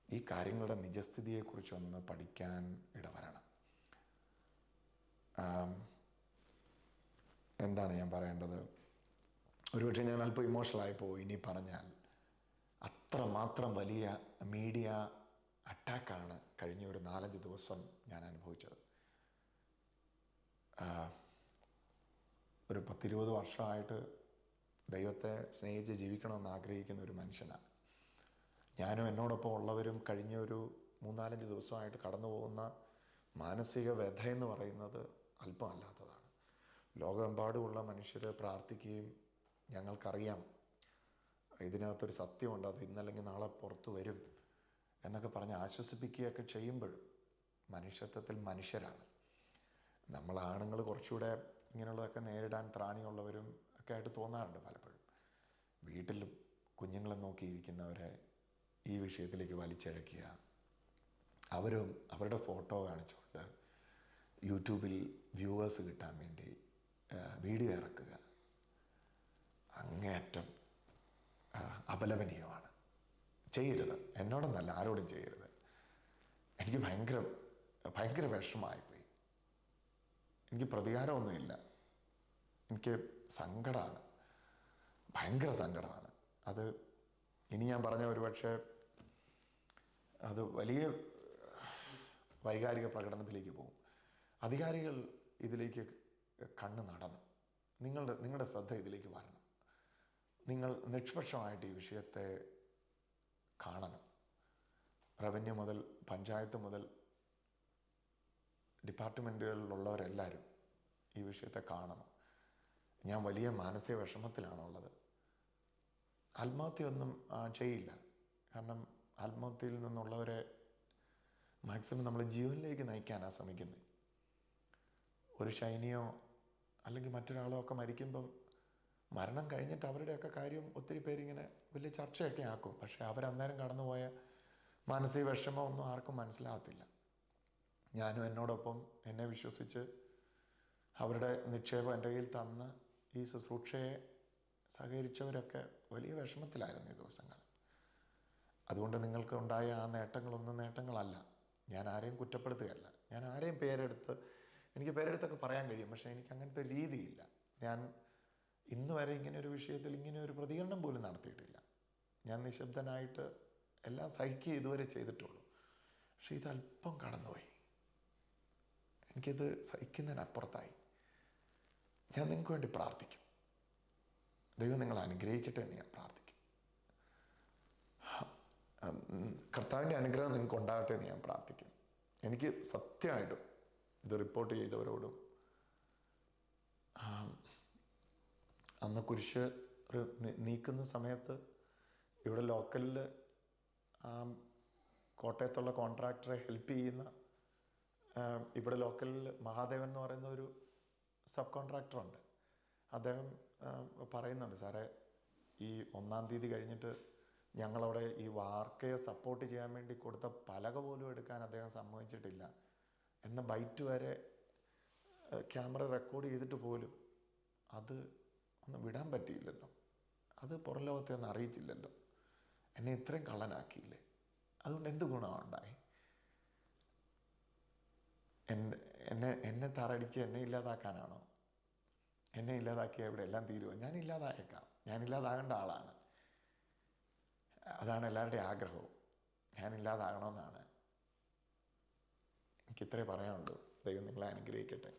ഈ കാര്യങ്ങളുടെ നിജസ്ഥിതിയെക്കുറിച്ചൊന്ന് പഠിക്കാൻ ഇടവരണം. എന്താണ് ഞാൻ പറയേണ്ടത്? ഒരുപക്ഷെ ഞാൻ അല്പം ഇമോഷണലായി പോയി ഇനി പറഞ്ഞാൽ. അത്രമാത്രം വലിയ മീഡിയ അറ്റാക്കാണ് കഴിഞ്ഞ ഒരു 4-5 ദിവസം ഞാൻ അനുഭവിച്ചത്. ഒരു 10-20 വർഷമായിട്ട് ദൈവത്തെ സ്നേഹിച്ച് ജീവിക്കണമെന്ന് ആഗ്രഹിക്കുന്ന ഒരു മനുഷ്യനാണ് ഞാനും. എന്നോടൊപ്പം ഉള്ളവരും കഴിഞ്ഞ ഒരു 3-4 ദിവസമായിട്ട് കടന്നു പോകുന്ന മാനസിക വ്യഥ എന്ന് പറയുന്നത് അല്പമല്ലാത്തതാണ്. ലോകമെമ്പാടുമുള്ള മനുഷ്യർ പ്രാർത്ഥിക്കുകയും ഞങ്ങൾക്കറിയാം ഇതിനകത്തൊരു സത്യമുണ്ട്, അത് ഇന്നല്ലെങ്കിൽ നാളെ പുറത്തു വരും എന്നൊക്കെ പറഞ്ഞ് ആശ്വസിപ്പിക്കുകയൊക്കെ ചെയ്യുമ്പോഴും മനുഷ്യത്വത്തിൽ മനുഷ്യരാണ് നമ്മൾ. ആണുങ്ങൾ കുറച്ചുകൂടെ ഇങ്ങനെയുള്ളതൊക്കെ നേരിടാൻ ത്രാണിയുള്ളവരും ഒക്കെ ആയിട്ട് തോന്നാറുണ്ട് പലപ്പോഴും. വീട്ടിലും കുഞ്ഞുങ്ങളെ നോക്കിയിരിക്കുന്നവരെ ഈ വിഷയത്തിലേക്ക് വലിച്ചിഴക്കുക, അവരും അവരുടെ ഫോട്ടോ കാണിച്ചുകൊണ്ട് യൂട്യൂബിൽ വ്യൂവേഴ്സ് കിട്ടാൻ വേണ്ടി വീഡിയോ ഇറക്കുക, അങ്ങേയറ്റം അപലപനീയമാണ്. ചെയ്യരുത്. എന്നോടൊന്നല്ല, ആരോടും ചെയ്യരുത്. എനിക്ക് ഭയങ്കര വിഷമമായിപ്പോയി. എനിക്ക് പ്രതികാരമൊന്നുമില്ല, എനിക്ക് സങ്കടമാണ്, ഭയങ്കര സങ്കടമാണ്. അത് ഇനി ഞാൻ പറഞ്ഞ ഒരുപക്ഷെ അത് വലിയ വൈകാരിക പ്രകടനത്തിലേക്ക് പോകും. അധികാരികൾ ഇതിലേക്ക് കണ്ണ് നടണം. നിങ്ങളുടെ ശ്രദ്ധ ഇതിലേക്ക് വരണം. നിങ്ങൾ നിഷ്പക്ഷമായിട്ട് ഈ വിഷയത്തെ കാണണം. റവന്യൂ മുതൽ പഞ്ചായത്ത് മുതൽ ഡിപ്പാർട്ട്മെൻറ്റുകളിലുള്ളവരെല്ലാവരും ഈ വിഷയത്തെ കാണണം. ഞാൻ വലിയ മാനസിക വിഷമത്തിലാണുള്ളത്. ആത്മഹത്യയൊന്നും ചെയ്യില്ല. കാരണം ആത്മഹത്യയിൽ നിന്നുള്ളവരെ മാക്സിമം നമ്മൾ ജീവനിലേക്ക് നയിക്കാനാണ് ശ്രമിക്കുന്നത്. ഒരു ഷൈനിയോ അല്ലെങ്കിൽ മറ്റൊരാളോ ഒക്കെ മരിക്കുമ്പം മരണം കഴിഞ്ഞിട്ട് അവരുടെയൊക്കെ കാര്യം ഒത്തിരി പേരിങ്ങനെ വലിയ ചർച്ചയൊക്കെ ആക്കും. പക്ഷേ അവരന്നേരം കടന്നുപോയ മാനസിക വിഷമമൊന്നും ആർക്കും മനസ്സിലാകത്തില്ല. ഞാനും എന്നോടൊപ്പം എന്നെ വിശ്വസിച്ച് അവരുടെ നിക്ഷേപം എൻ്റെ കയ്യിൽ തന്ന് ഈ ശുശ്രൂഷയെ സഹകരിച്ചവരൊക്കെ വലിയ വിഷമത്തിലായിരുന്നു ഈ ദിവസങ്ങൾ. അതുകൊണ്ട് നിങ്ങൾക്ക് ഉണ്ടായ ആ നേട്ടങ്ങളൊന്നും നേട്ടങ്ങളല്ല. ഞാൻ ആരെയും കുറ്റപ്പെടുത്തുകയല്ല. ഞാൻ ആരെയും എനിക്ക് പേരെടുത്തൊക്കെ പറയാൻ കഴിയും. പക്ഷേ എനിക്ക് അങ്ങനത്തെ രീതിയില്ല. ഞാൻ ഇന്ന് വരെ ഇങ്ങനെ ഒരു വിഷയത്തിൽ ഇങ്ങനെ ഒരു പ്രതികരണം പോലും നടത്തിയിട്ടില്ല. ഞാൻ നിശബ്ദനായിട്ട് എല്ലാം സഹിക്കുക ഇതുവരെ ചെയ്തിട്ടുള്ളൂ. പക്ഷെ ഇതല്പം കടന്നുപോയി. എനിക്കിത് സഹിക്കുന്നതിനപ്പുറത്തായി. ഞാൻ നിങ്ങൾക്ക് വേണ്ടി പ്രാർത്ഥിക്കും. ദൈവം നിങ്ങളെ അനുഗ്രഹിക്കട്ടെ എന്ന് ഞാൻ പ്രാർത്ഥിക്കും. കർത്താവിൻ്റെ അനുഗ്രഹം നിങ്ങൾക്ക് ഉണ്ടാകട്ടെ എന്ന് ഞാൻ പ്രാർത്ഥിക്കും. എനിക്ക് സത്യമായിട്ടും ഇത് റിപ്പോർട്ട് ചെയ്തവരോടും അന്ന് കുരിശ് നീക്കുന്ന സമയത്ത് ഇവിടെ ലോക്കലിൽ കോട്ടയത്തുള്ള കോൺട്രാക്ടറെ ഹെൽപ്പ് ചെയ്യുന്ന ഇവിടെ ലോക്കലിൽ മഹാദേവൻ എന്ന് പറയുന്ന ഒരു സബ് കോൺട്രാക്ടറുണ്ട്. അദ്ദേഹം പറയുന്നുണ്ട്, സാറേ ഈ 1-ാം തീയതി കഴിഞ്ഞിട്ട് ഞങ്ങളവിടെ ഈ വാർക്കയെ സപ്പോർട്ട് ചെയ്യാൻ വേണ്ടി കൊടുത്ത പലക പോലും എടുക്കാൻ അദ്ദേഹം സമ്മതിച്ചിട്ടില്ല എന്ന ബൈറ്റ് വരെ ക്യാമറ റെക്കോർഡ് ചെയ്തിട്ട് പോലും അത് ഒന്ന് വിടാൻ പറ്റിയില്ലല്ലോ. അത് പുറം ലോകത്തെ ഒന്നും അറിയിച്ചില്ലല്ലോ. എന്നെ ഇത്രയും കള്ളനാക്കിയില്ലേ? അതുകൊണ്ട് എന്ത് ഗുണമാണ് ഉണ്ടായി? എന്നെ താറടിച്ച് എന്നെ ഇല്ലാതാക്കാനാണോ? എന്നെ ഇല്ലാതാക്കിയാൽ ഇവിടെ എല്ലാം തീരുമോ? ഞാൻ ഇല്ലാതായേക്കാം. ഞാൻ ഇല്ലാതാകേണ്ട ആളാണ്. അതാണ് എല്ലാവരുടെയും ആഗ്രഹവും. ഞാൻ ഇല്ലാതാകണമെന്നാണ്. എനിക്കിത്രേ പറയാനുള്ളൂ. ദൈവം നിങ്ങളെ അനുഗ്രഹിക്കട്ടെ.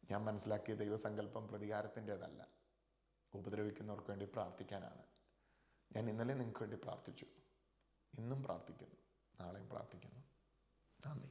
ഞാൻ മനസ്സിലാക്കിയ ദൈവസങ്കല്പം പ്രതികാരത്തിൻ്റെതല്ല, ഉപദ്രവിക്കുന്നവർക്ക് വേണ്ടി പ്രാർത്ഥിക്കാനാണ്. ഞാൻ ഇന്നലെ നിങ്ങൾക്ക് വേണ്ടി പ്രാർത്ഥിച്ചു, ഇന്നും പ്രാർത്ഥിക്കുന്നു, നാളെയും പ്രാർത്ഥിക്കുന്നു. നന്ദി.